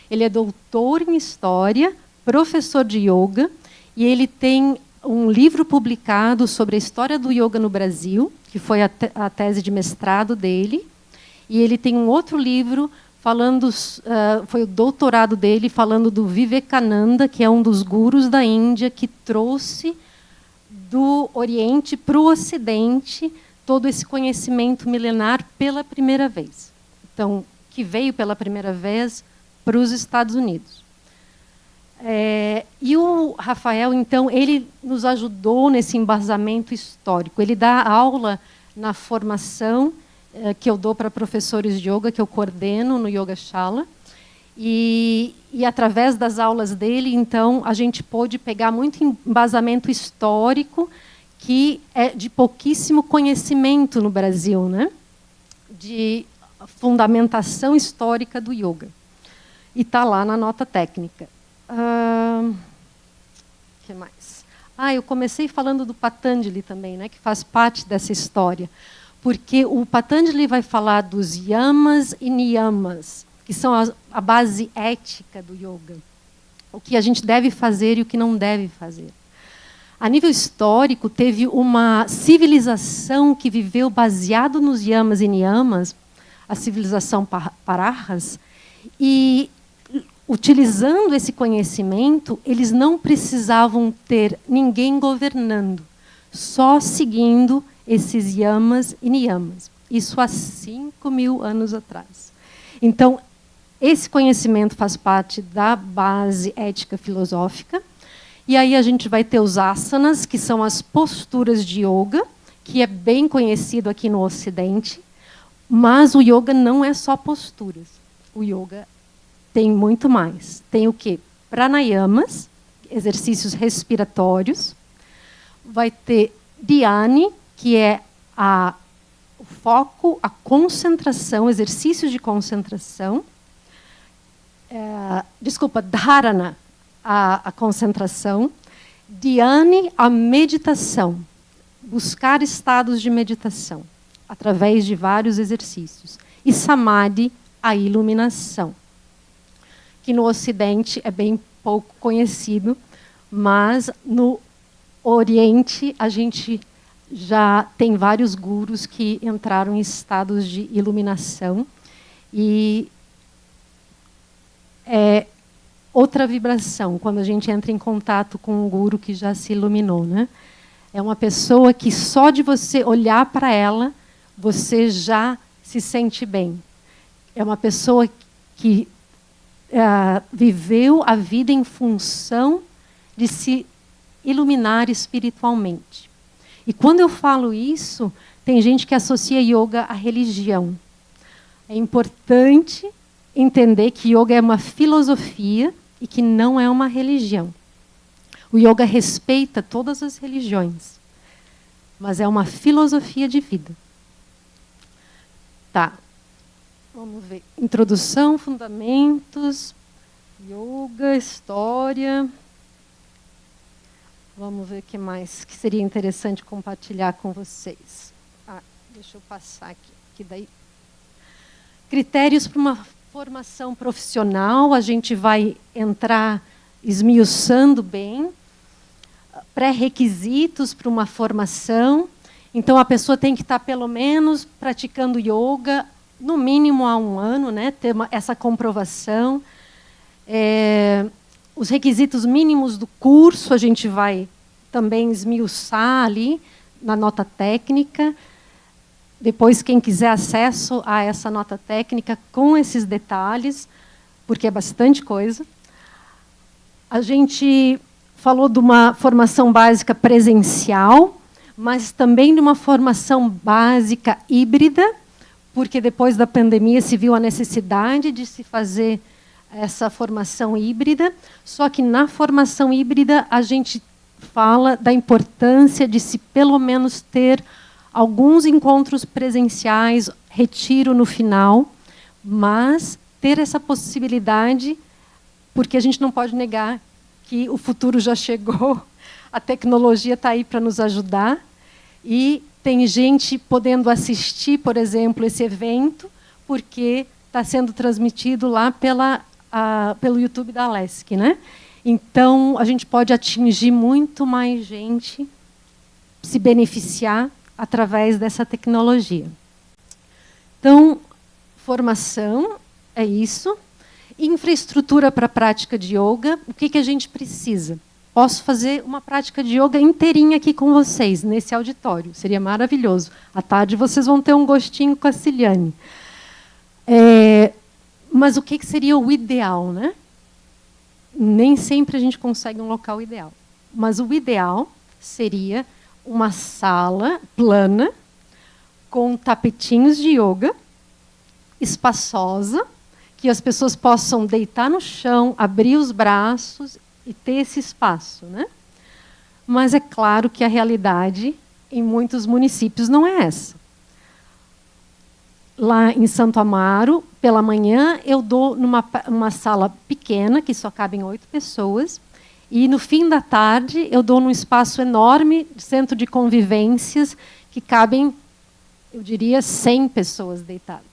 Ele é doutor em História, professor de yoga, e ele tem um livro publicado sobre a história do yoga no Brasil, que foi a tese de mestrado dele, e ele tem um outro livro falando, foi o doutorado dele, falando do Vivekananda, que é um dos gurus da Índia, que trouxe do Oriente para o Ocidente todo esse conhecimento milenar pela primeira vez. Então, que veio pela primeira vez para os Estados Unidos. E o Rafael, então, ele nos ajudou nesse embasamento histórico. Ele dá aula na formação que eu dou para professores de yoga, que eu coordeno no Yoga Shala. E através das aulas dele, então, a gente pôde pegar muito embasamento histórico que é de pouquíssimo conhecimento no Brasil, né? De fundamentação histórica do yoga. E está lá na nota técnica. Que mais? Eu comecei falando do Patanjali também, né? Que faz parte dessa história. Porque o Patanjali vai falar dos yamas e niyamas, que são a base ética do yoga. O que a gente deve fazer e o que não deve fazer. A nível histórico, teve uma civilização que viveu baseado nos yamas e niyamas, a civilização Parahas, e, utilizando esse conhecimento, eles não precisavam ter ninguém governando, só seguindo esses yamas e niyamas. Isso há 5.000 anos atrás. Então, esse conhecimento faz parte da base ética filosófica. E aí a gente vai ter os asanas, que são as posturas de yoga, que é bem conhecido aqui no Ocidente. Mas o yoga não é só posturas. O yoga tem muito mais. Tem o quê? Pranayamas, exercícios respiratórios. Vai ter dhyani, que é o foco, a concentração, exercícios de concentração. Dharana, a concentração. Dhyani, a meditação. Buscar estados de meditação, através de vários exercícios. E samadhi, a iluminação. Que no Ocidente é bem pouco conhecido, mas no Oriente a gente já tem vários gurus que entraram em estados de iluminação. E é outra vibração, quando a gente entra em contato com um guru que já se iluminou, né? É uma pessoa que só de você olhar para ela, você já se sente bem. É uma pessoa que viveu a vida em função de se iluminar espiritualmente. E quando eu falo isso, tem gente que associa yoga à religião. É importante entender que yoga é uma filosofia e que não é uma religião. O yoga respeita todas as religiões, mas é uma filosofia de vida. Tá. Vamos ver. Introdução, fundamentos, yoga, história. Vamos ver o que mais que seria interessante compartilhar com vocês. Deixa eu passar aqui. Que daí. Critérios para uma formação profissional, a gente vai entrar esmiuçando bem. Pré-requisitos para uma formação. Então, a pessoa tem que estar, pelo menos, praticando yoga, no mínimo há 1 ano, né? Ter essa comprovação. Os requisitos mínimos do curso, a gente vai também esmiuçar ali na nota técnica. Depois, quem quiser acesso a essa nota técnica com esses detalhes, porque é bastante coisa. A gente falou de uma formação básica presencial, mas também de uma formação básica híbrida, porque depois da pandemia se viu a necessidade de se fazer essa formação híbrida, só que na formação híbrida a gente fala da importância de se pelo menos ter alguns encontros presenciais, retiro no final, mas ter essa possibilidade, porque a gente não pode negar que o futuro já chegou, a tecnologia está aí para nos ajudar, e tem gente podendo assistir, por exemplo, esse evento, porque está sendo transmitido lá pelo YouTube da Alesc, né? Então, a gente pode atingir muito mais gente, se beneficiar através dessa tecnologia. Então, formação é isso. Infraestrutura para a prática de yoga. O que a gente precisa? Posso fazer uma prática de yoga inteirinha aqui com vocês, nesse auditório. Seria maravilhoso. À tarde vocês vão ter um gostinho com a Ciliane. Mas o que seria o ideal, né? Nem sempre a gente consegue um local ideal. Mas o ideal seria uma sala plana, com tapetinhos de yoga, espaçosa, que as pessoas possam deitar no chão, abrir os braços e ter esse espaço, né? Mas é claro que a realidade em muitos municípios não é essa. Lá em Santo Amaro, pela manhã, eu dou numa sala pequena, que só cabem 8 pessoas, e no fim da tarde eu dou num espaço enorme, centro de convivências, que cabem, eu diria, 100 pessoas deitadas.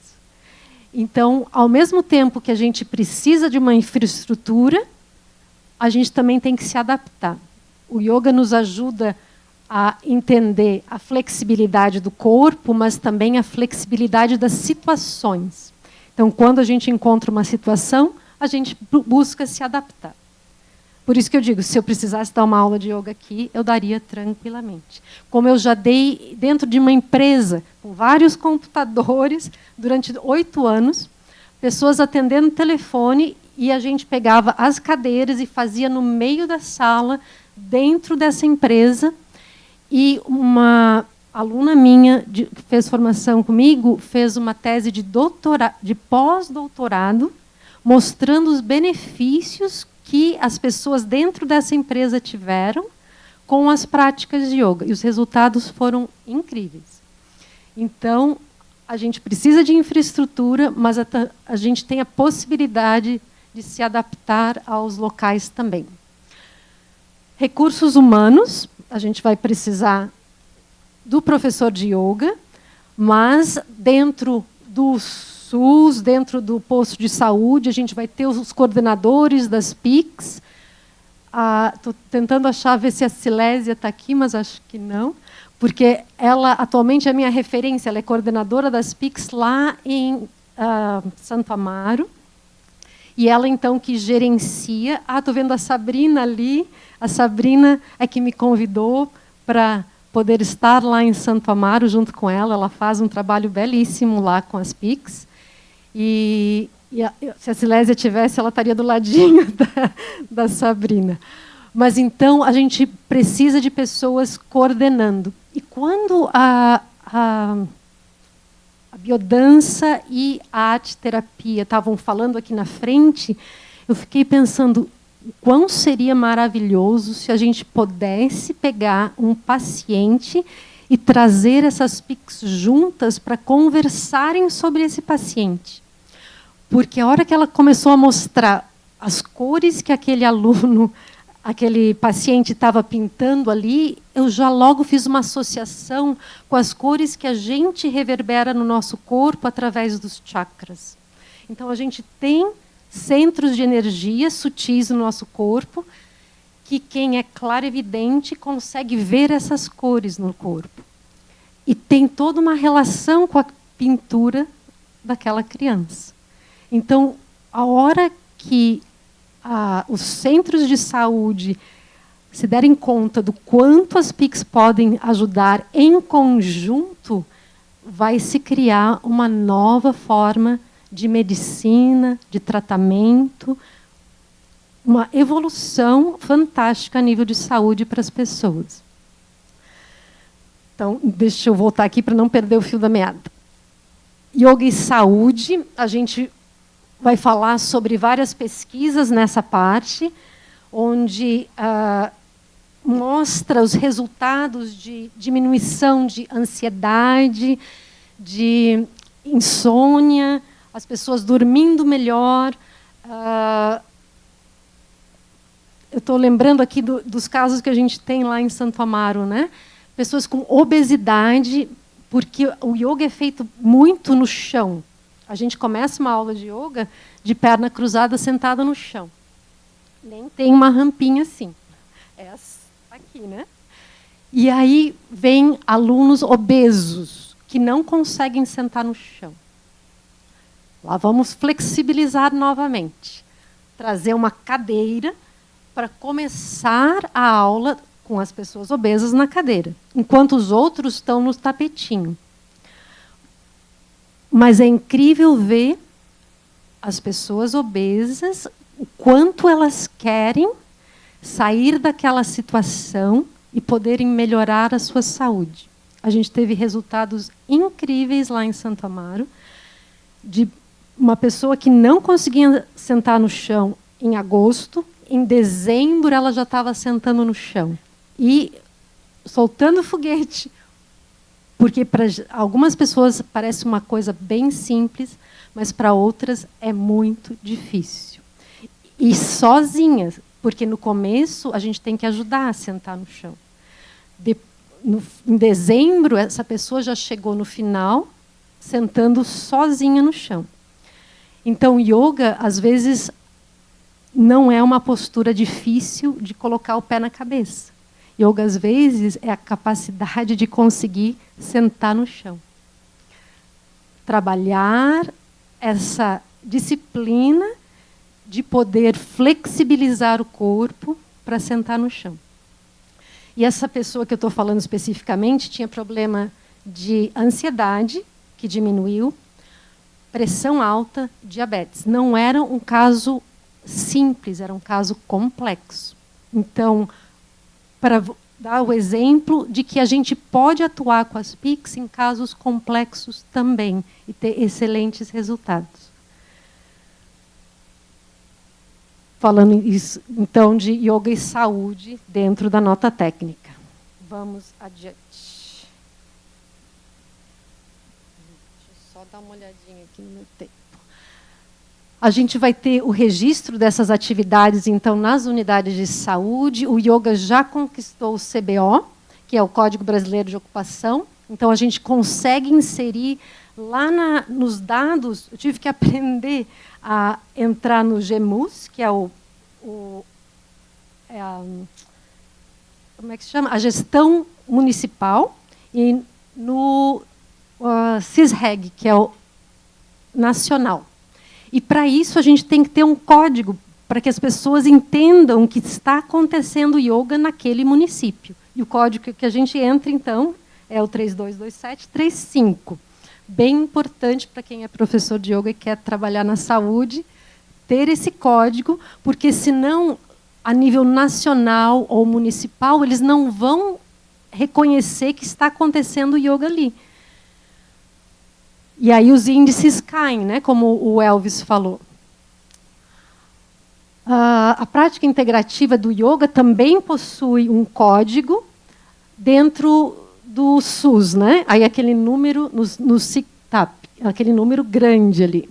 Então, ao mesmo tempo que a gente precisa de uma infraestrutura, a gente também tem que se adaptar. O yoga nos ajuda a entender a flexibilidade do corpo, mas também a flexibilidade das situações. Então, quando a gente encontra uma situação, a gente busca se adaptar. Por isso que eu digo, se eu precisasse dar uma aula de yoga aqui, eu daria tranquilamente. Como eu já dei dentro de uma empresa, com vários computadores, durante 8 anos, pessoas atendendo telefone, e a gente pegava as cadeiras e fazia no meio da sala, dentro dessa empresa. E uma aluna minha, que fez formação comigo, fez uma tese de pós-doutorado, mostrando os benefícios que as pessoas dentro dessa empresa tiveram com as práticas de yoga. E os resultados foram incríveis. Então, a gente precisa de infraestrutura, mas a gente tem a possibilidade de se adaptar aos locais também. Recursos humanos, a gente vai precisar do professor de yoga, mas dentro do SUS, dentro do posto de saúde, a gente vai ter os coordenadores das PICs. Estou tentando ver se a Silésia está aqui, mas acho que não, porque ela atualmente é a minha referência, ela é coordenadora das PICs lá em Santo Amaro, e ela, então, que gerencia... estou vendo a Sabrina ali. A Sabrina é que me convidou para poder estar lá em Santo Amaro junto com ela. Ela faz um trabalho belíssimo lá com as PICs. Se a Silésia tivesse, ela estaria do ladinho da Sabrina. Mas, então, a gente precisa de pessoas coordenando. E quando a biodança e a arte-terapia estavam falando aqui na frente, eu fiquei pensando quão seria maravilhoso se a gente pudesse pegar um paciente e trazer essas PICs juntas para conversarem sobre esse paciente. Porque a hora que ela começou a mostrar as cores que aquele aluno, aquele paciente estava pintando ali, eu já logo fiz uma associação com as cores que a gente reverbera no nosso corpo através dos chakras. Então, a gente tem centros de energia sutis no nosso corpo, que quem é clarividente consegue ver essas cores no corpo. E tem toda uma relação com a pintura daquela criança. Então, a hora que os centros de saúde se derem conta do quanto as PICs podem ajudar em conjunto, vai se criar uma nova forma de medicina, de tratamento, uma evolução fantástica a nível de saúde para as pessoas. Então, deixa eu voltar aqui para não perder o fio da meada. Yoga e saúde, a gente vai falar sobre várias pesquisas nessa parte, onde mostra os resultados de diminuição de ansiedade, de insônia, as pessoas dormindo melhor. Eu estou lembrando aqui dos casos que a gente tem lá em Santo Amaro, né? Pessoas com obesidade, porque o yoga é feito muito no chão. A gente começa uma aula de yoga de perna cruzada, sentada no chão. Nem tem uma rampinha assim. É aqui, né? E aí vem alunos obesos que não conseguem sentar no chão. Lá vamos flexibilizar novamente. Trazer uma cadeira para começar a aula com as pessoas obesas na cadeira, enquanto os outros estão no tapetinho. Mas é incrível ver as pessoas obesas, o quanto elas querem sair daquela situação e poderem melhorar a sua saúde. A gente teve resultados incríveis lá em Santo Amaro, de uma pessoa que não conseguia sentar no chão em agosto, em dezembro ela já estava sentando no chão e soltando foguete. Porque para algumas pessoas parece uma coisa bem simples, mas para outras é muito difícil. E sozinhas, porque no começo a gente tem que ajudar a sentar no chão. Em dezembro, essa pessoa já chegou no final, sentando sozinha no chão. Então, yoga, às vezes, não é uma postura difícil de colocar o pé na cabeça. Yoga, às vezes, é a capacidade de conseguir sentar no chão. Trabalhar essa disciplina de poder flexibilizar o corpo para sentar no chão. E essa pessoa que eu estou falando especificamente tinha problema de ansiedade, que diminuiu, pressão alta, diabetes. Não era um caso simples, era um caso complexo. Então, para dar o exemplo de que a gente pode atuar com as PICs em casos complexos também e ter excelentes resultados. Falando isso, então, de yoga e saúde dentro da nota técnica. Vamos adiante. Deixa eu só dar uma olhadinha aqui no meu tempo. A gente vai ter o registro dessas atividades, então, nas unidades de saúde. O yoga já conquistou o CBO, que é o Código Brasileiro de Ocupação. Então, a gente consegue inserir lá nos dados. Eu tive que aprender a entrar no GEMUS, que é como é que se chama? A gestão municipal, e no CISREG, que é o nacional. E, para isso, a gente tem que ter um código para que as pessoas entendam que está acontecendo yoga naquele município. E o código que a gente entra, então, é o 322735. Bem importante para quem é professor de yoga e quer trabalhar na saúde, ter esse código, porque, senão, a nível nacional ou municipal, eles não vão reconhecer que está acontecendo yoga ali. E aí os índices caem, né, como o Elvis falou. A prática integrativa do yoga também possui um código dentro do SUS, né? Aí aquele número no CICTAP, aquele número grande ali.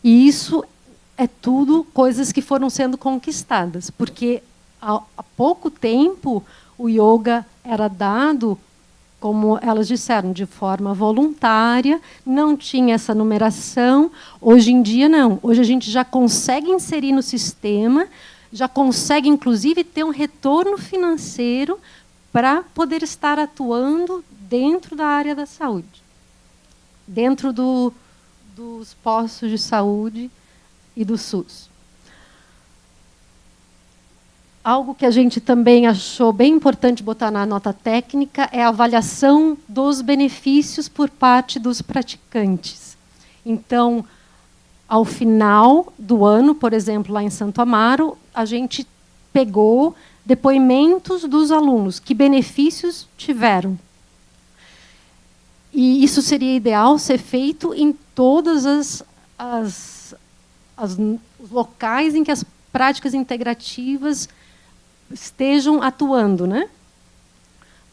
E isso é tudo coisas que foram sendo conquistadas, porque há pouco tempo o yoga era dado, como elas disseram, de forma voluntária, não tinha essa numeração. Hoje em dia, não. Hoje a gente já consegue inserir no sistema, já consegue, inclusive, ter um retorno financeiro para poder estar atuando dentro da área da saúde, dentro dos postos de saúde e do SUS. Algo que a gente também achou bem importante botar na nota técnica é a avaliação dos benefícios por parte dos praticantes. Então, ao final do ano, por exemplo, lá em Santo Amaro, a gente pegou depoimentos dos alunos, que benefícios tiveram. E isso seria ideal ser feito em todas os locais em que as práticas integrativas estejam atuando, né?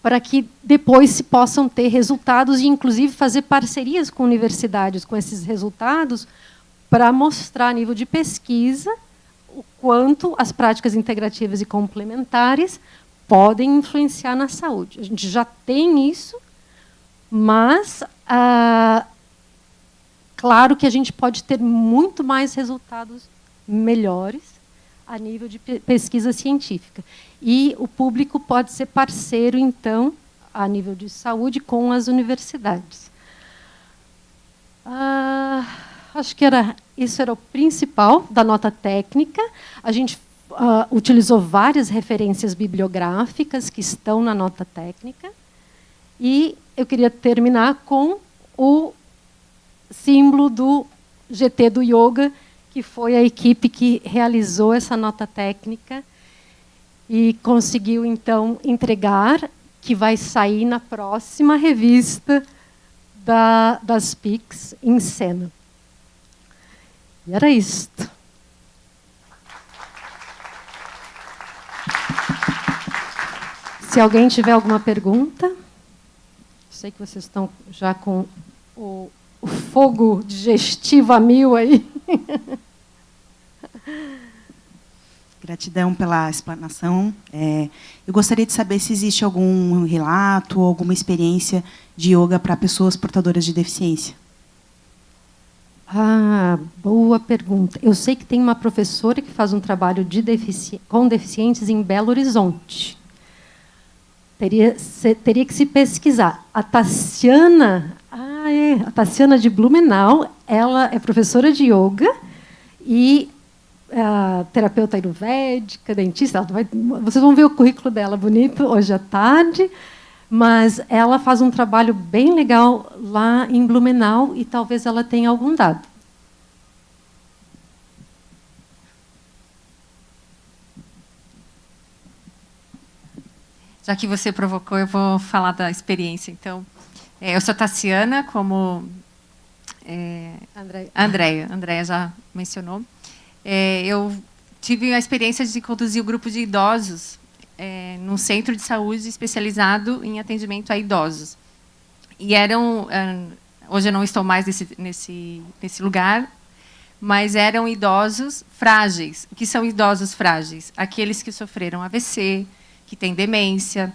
Para que depois se possam ter resultados e, inclusive, fazer parcerias com universidades com esses resultados para mostrar a nível de pesquisa o quanto as práticas integrativas e complementares podem influenciar na saúde. A gente já tem isso, mas claro que a gente pode ter muito mais resultados melhores a nível de pesquisa científica. E o público pode ser parceiro, então, a nível de saúde, com as universidades. Acho que isso era o principal da nota técnica. A gente utilizou várias referências bibliográficas que estão na nota técnica. E eu queria terminar com o símbolo do GT do Yoga, que foi a equipe que realizou essa nota técnica e conseguiu, então, entregar, que vai sair na próxima revista das PICs em cena. E era isto. Se alguém tiver alguma pergunta, sei que vocês estão já com o fogo digestivo a mil aí. Gratidão pela explanação. Eu gostaria de saber se existe algum relato ou alguma experiência de yoga para pessoas portadoras de deficiência. Boa pergunta. Eu sei que tem uma professora que faz um trabalho com deficientes em Belo Horizonte. Teria que se pesquisar. A Tassiana de Blumenau, ela é professora de yoga e terapeuta ayurvédica, dentista. Vocês vão ver o currículo dela bonito hoje à tarde, mas ela faz um trabalho bem legal lá em Blumenau e talvez ela tenha algum dado. Já que você provocou, eu vou falar da experiência. Então, eu sou Tassiana, como a Andréia já mencionou. Eu tive a experiência de conduzir o grupo de idosos num centro de saúde especializado em atendimento a idosos. E hoje eu não estou mais nesse lugar, mas eram idosos frágeis. O que são idosos frágeis? Aqueles que sofreram AVC, que têm demência,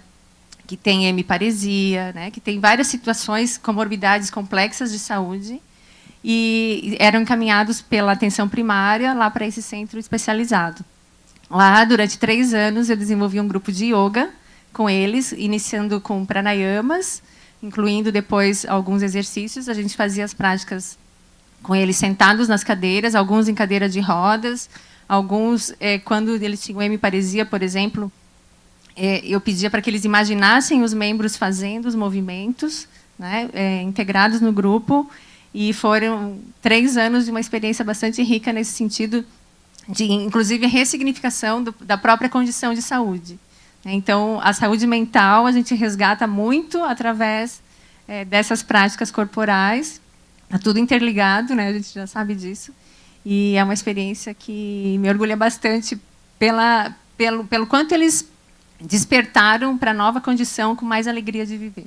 que têm hemiparesia, né, que têm várias situações, comorbidades complexas de saúde, e eram encaminhados pela atenção primária lá para esse centro especializado. Lá, durante 3 anos, eu desenvolvi um grupo de yoga com eles, iniciando com pranayamas, incluindo depois alguns exercícios. A gente fazia as práticas com eles sentados nas cadeiras, alguns em cadeira de rodas, alguns, quando eles tinham hemiparesia, por exemplo, eu pedia para que eles imaginassem os membros fazendo os movimentos, né, integrados no grupo, e foram 3 anos de uma experiência bastante rica nesse sentido, de, inclusive, ressignificação da própria condição de saúde. Então, a saúde mental a gente resgata muito através dessas práticas corporais, está tudo interligado, né, a gente já sabe disso, e é uma experiência que me orgulha bastante pelo quanto eles despertaram para a nova condição com mais alegria de viver.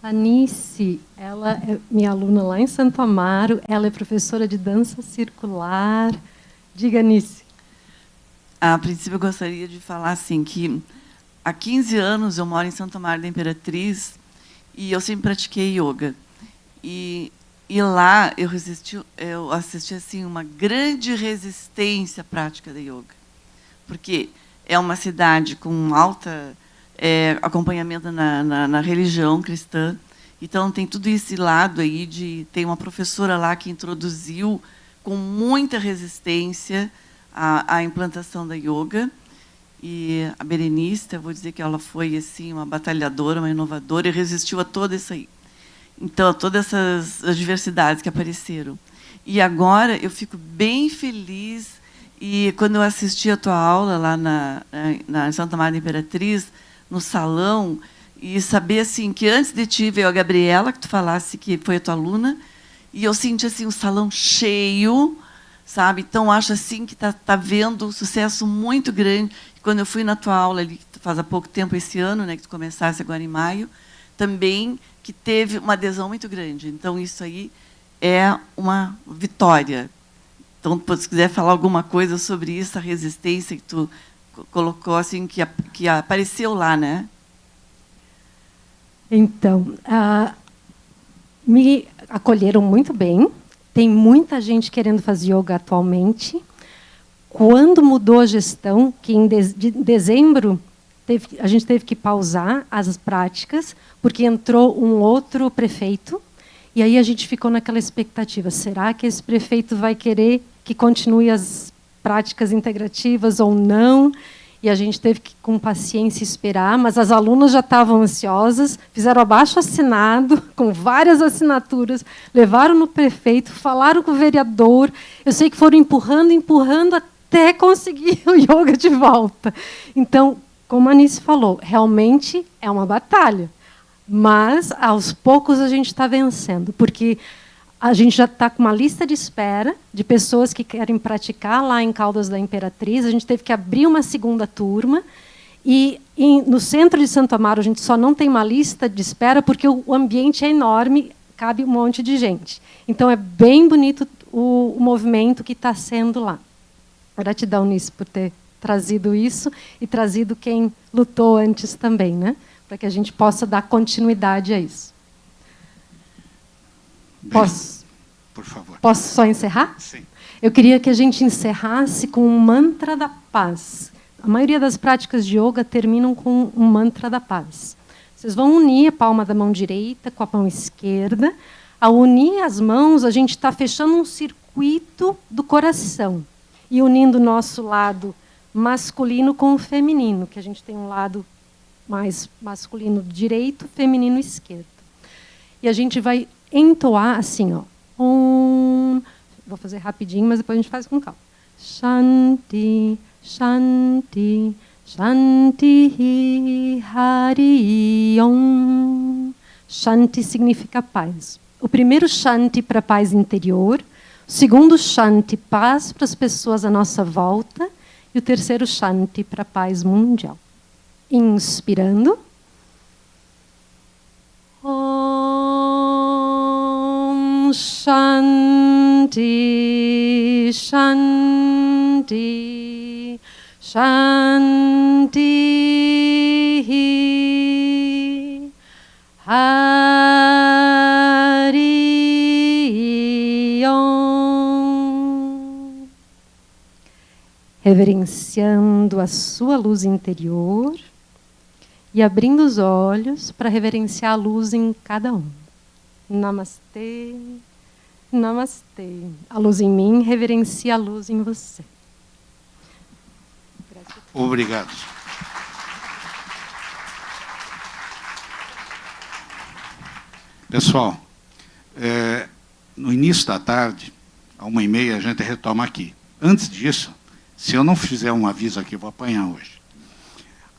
A Nice, ela é minha aluna lá em Santo Amaro, ela é professora de dança circular. Diga, Nice. A princípio, eu gostaria de falar assim, que há 15 anos eu moro em Santo Amaro da Imperatriz e eu sempre pratiquei yoga. E lá eu assisti assim, uma grande resistência à prática da yoga, porque é uma cidade com alta acompanhamento na religião cristã, então tem tudo esse lado aí tem uma professora lá que introduziu com muita resistência a implantação da yoga, E a Berenice, eu vou dizer que ela foi assim uma batalhadora, uma inovadora, e resistiu a tudo isso aí. Então, a todas essas adversidades que apareceram. E agora eu fico bem feliz. E quando eu assisti a tua aula lá na Santa Maria Imperatriz, no salão, e saber assim que antes de ti veio a Gabriela, que tu falasse que foi a tua aluna, e eu senti assim um salão cheio, sabe? Então acho assim que tá vendo um sucesso muito grande. Quando eu fui na tua aula ali, faz há pouco tempo esse ano, né, que tu começasse agora em maio, também que teve uma adesão muito grande. Então isso aí é uma vitória. Então, se quiser falar alguma coisa sobre isso, a resistência que tu colocou, assim, que apareceu lá, né? Então, me acolheram muito bem. Tem muita gente querendo fazer yoga atualmente. Quando mudou a gestão, que em dezembro a gente teve que pausar as práticas, porque entrou um outro prefeito, e aí a gente ficou naquela expectativa: será que esse prefeito vai querer que continue as práticas integrativas ou não? E a gente teve que, com paciência, esperar, mas as alunas já estavam ansiosas, fizeram abaixo-assinado, com várias assinaturas, levaram no prefeito, falaram com o vereador. Eu sei que foram empurrando até conseguir o yoga de volta. Então, como a Anice falou, realmente é uma batalha. Mas, aos poucos, a gente está vencendo, porque a gente já está com uma lista de espera de pessoas que querem praticar lá em Caldas da Imperatriz. A gente teve que abrir uma segunda turma. E no centro de Santo Amaro, a gente só não tem uma lista de espera porque o ambiente é enorme, cabe um monte de gente. Então, é bem bonito o movimento que está sendo lá. Gratidão nisso por ter trazido isso e trazido quem lutou antes também, né? Para que a gente possa dar continuidade a isso. Posso? Por favor. Posso só encerrar? Sim. Eu queria que a gente encerrasse com um mantra da paz. A maioria das práticas de yoga terminam com um mantra da paz. Vocês vão unir a palma da mão direita com a mão esquerda. Ao unir as mãos, a gente está fechando um circuito do coração e unindo o nosso lado masculino com o feminino, que a gente tem um lado mais masculino direito, feminino esquerdo. E a gente vai entoar assim, ó. Vou fazer rapidinho, mas depois a gente faz com calma. Shanti, Shanti, Shanti, Hari Om. Shanti significa paz. O primeiro Shanti para paz interior, o segundo Shanti, paz para as pessoas à nossa volta, e o terceiro Shanti para paz mundial. Inspirando. Om Shanti, Shanti, Shanti, Hari Om. Reverenciando a sua luz interior e abrindo os olhos para reverenciar a luz em cada um. Namastê, namastê. A luz em mim reverencia a luz em você. Obrigado. Pessoal, no início da tarde, à 1h30, a gente retoma aqui. Antes disso, se eu não fizer um aviso aqui, eu vou apanhar hoje.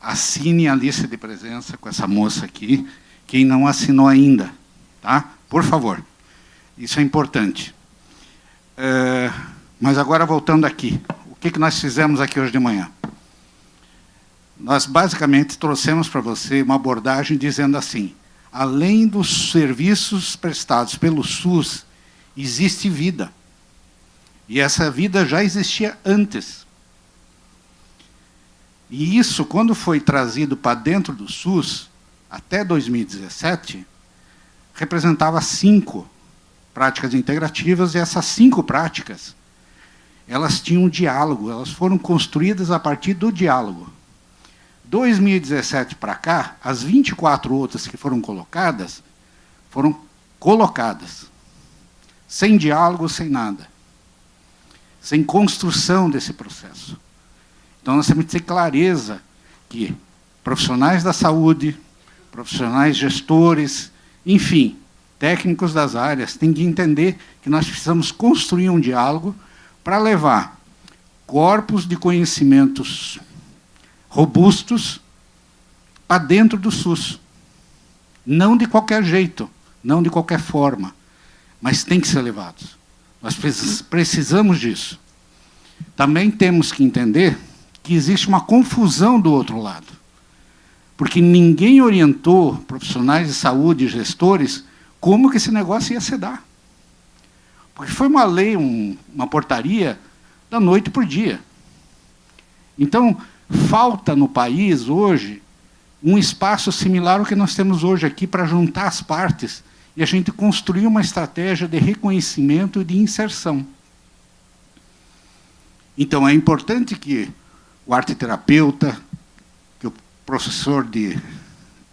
Assine a lista de presença com essa moça aqui, quem não assinou ainda, tá? Por favor. Isso é importante. Mas agora, voltando aqui, o que nós fizemos aqui hoje de manhã? Nós, basicamente, trouxemos para você uma abordagem dizendo assim: além dos serviços prestados pelo SUS, existe vida. E essa vida já existia antes. E isso, quando foi trazido para dentro do SUS, até 2017, representava 5 práticas integrativas, e essas 5 práticas, elas tinham um diálogo, elas foram construídas a partir do diálogo. 2017 para cá, as 24 outras que foram colocadas, sem diálogo, sem nada. Sem construção desse processo. Então, nós temos que ter clareza que profissionais da saúde, profissionais gestores, enfim, técnicos das áreas, têm que entender que nós precisamos construir um diálogo para levar corpos de conhecimentos robustos para dentro do SUS. Não de qualquer jeito, não de qualquer forma, mas tem que ser levados. Nós precisamos disso. Também temos que entender que existe uma confusão do outro lado, porque ninguém orientou profissionais de saúde e gestores como que esse negócio ia se dar. Porque foi uma lei, uma portaria da noite para o dia. Então, falta no país hoje um espaço similar ao que nós temos hoje aqui para juntar as partes e a gente construir uma estratégia de reconhecimento e de inserção. Então, é importante que o arteterapeuta, que o professor de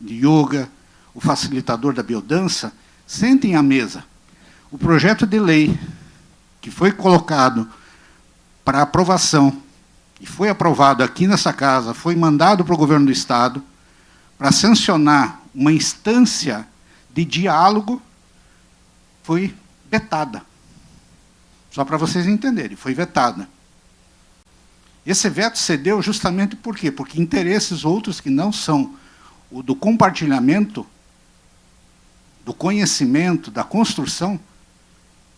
yoga, o facilitador da biodança, sentem à mesa. O projeto de lei que foi colocado para aprovação, e foi aprovado aqui nessa casa, foi mandado para o governo do Estado, para sancionar uma instância de diálogo, foi vetada. Só para vocês entenderem, foi vetada. Esse veto cedeu justamente por quê? Porque interesses outros que não são o do compartilhamento, do conhecimento, da construção,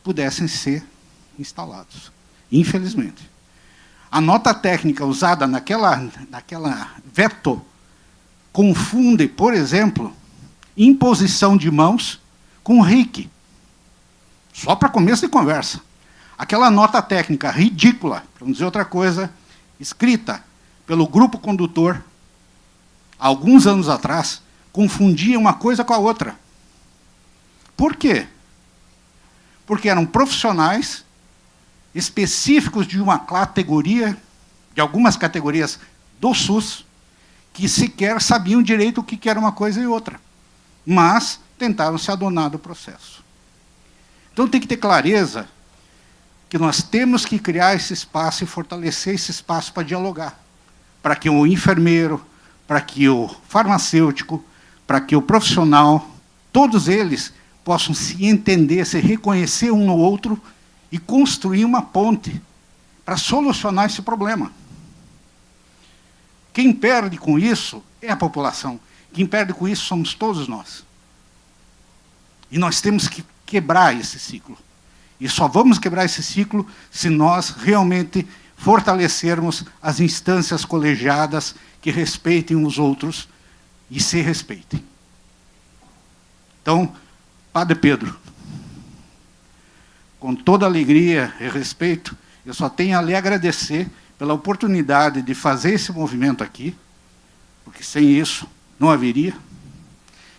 pudessem ser instalados. Infelizmente. A nota técnica usada naquela veto confunde, por exemplo, imposição de mãos com reiki. Só para começo de conversa. Aquela nota técnica ridícula, para não dizer outra coisa, escrita pelo grupo condutor, há alguns anos atrás, confundia uma coisa com a outra. Por quê? Porque eram profissionais específicos de uma categoria, de algumas categorias do SUS, que sequer sabiam direito o que era uma coisa e outra, mas tentaram se adonar do processo. Então tem que ter clareza que nós temos que criar esse espaço e fortalecer esse espaço para dialogar, para que o enfermeiro, para que o farmacêutico, para que o profissional, todos eles possam se entender, se reconhecer um no outro e construir uma ponte para solucionar esse problema. Quem perde com isso é a população. Quem perde com isso somos todos nós. E nós temos que quebrar esse ciclo. E só vamos quebrar esse ciclo se nós realmente fortalecermos as instâncias colegiadas que respeitem os outros e se respeitem. Então, Padre Pedro, com toda alegria e respeito, eu só tenho a lhe agradecer pela oportunidade de fazer esse movimento aqui, porque sem isso não haveria,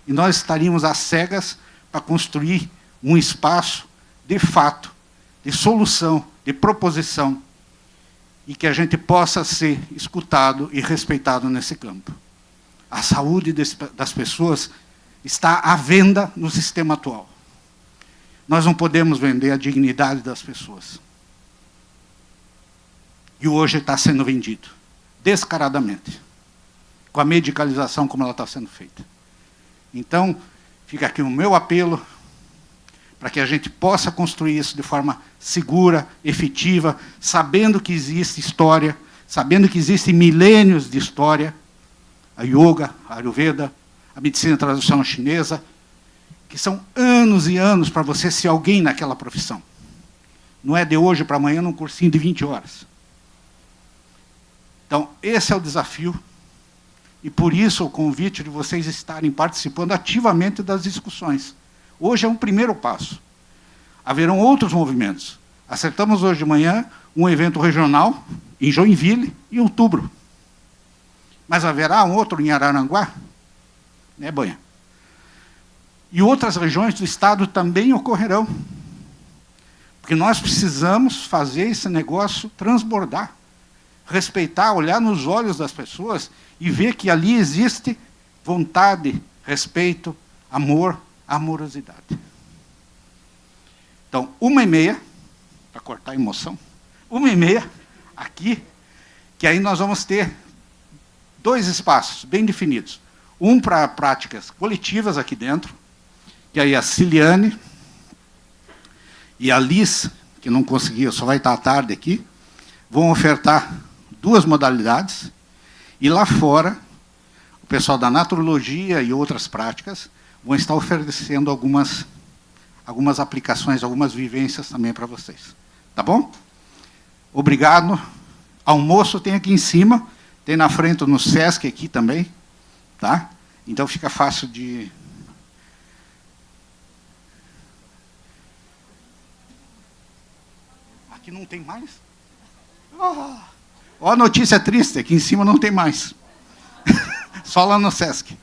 e nós estaríamos às cegas para construir um espaço, de fato, de solução, de proposição, e que a gente possa ser escutado e respeitado nesse campo. A saúde das pessoas está à venda no sistema atual. Nós não podemos vender a dignidade das pessoas. E hoje está sendo vendido, descaradamente, com a medicalização como ela está sendo feita. Então, fica aqui o meu apelo para que a gente possa construir isso de forma segura, efetiva, sabendo que existe história, sabendo que existem milênios de história, a yoga, a Ayurveda, a medicina tradicional chinesa, que são anos e anos para você ser alguém naquela profissão. Não é de hoje para amanhã num cursinho de 20 horas. Então, esse é o desafio, e por isso o convite de vocês estarem participando ativamente das discussões. Hoje é um primeiro passo. Haverão outros movimentos. Acertamos hoje de manhã um evento regional em Joinville, em outubro. Mas haverá um outro em Araranguá, né, Banha? E outras regiões do estado também ocorrerão. Porque nós precisamos fazer esse negócio transbordar. Respeitar, olhar nos olhos das pessoas e ver que ali existe vontade, respeito, amor, amorosidade. Então, 1h30, para cortar a emoção, 1h30, aqui, que aí nós vamos ter 2 espaços bem definidos. Um para práticas coletivas aqui dentro, que aí a Ciliane e a Liz, que não conseguiu, só vai estar à tarde aqui, vão ofertar 2 modalidades, e lá fora, o pessoal da naturologia e outras práticas vão estar oferecendo algumas aplicações, algumas vivências também para vocês. Tá bom? Obrigado. Almoço tem aqui em cima, tem na frente no Sesc aqui também, tá? Então fica fácil de... Aqui não tem mais? Ó, a notícia triste, aqui em cima não tem mais. Só lá no Sesc.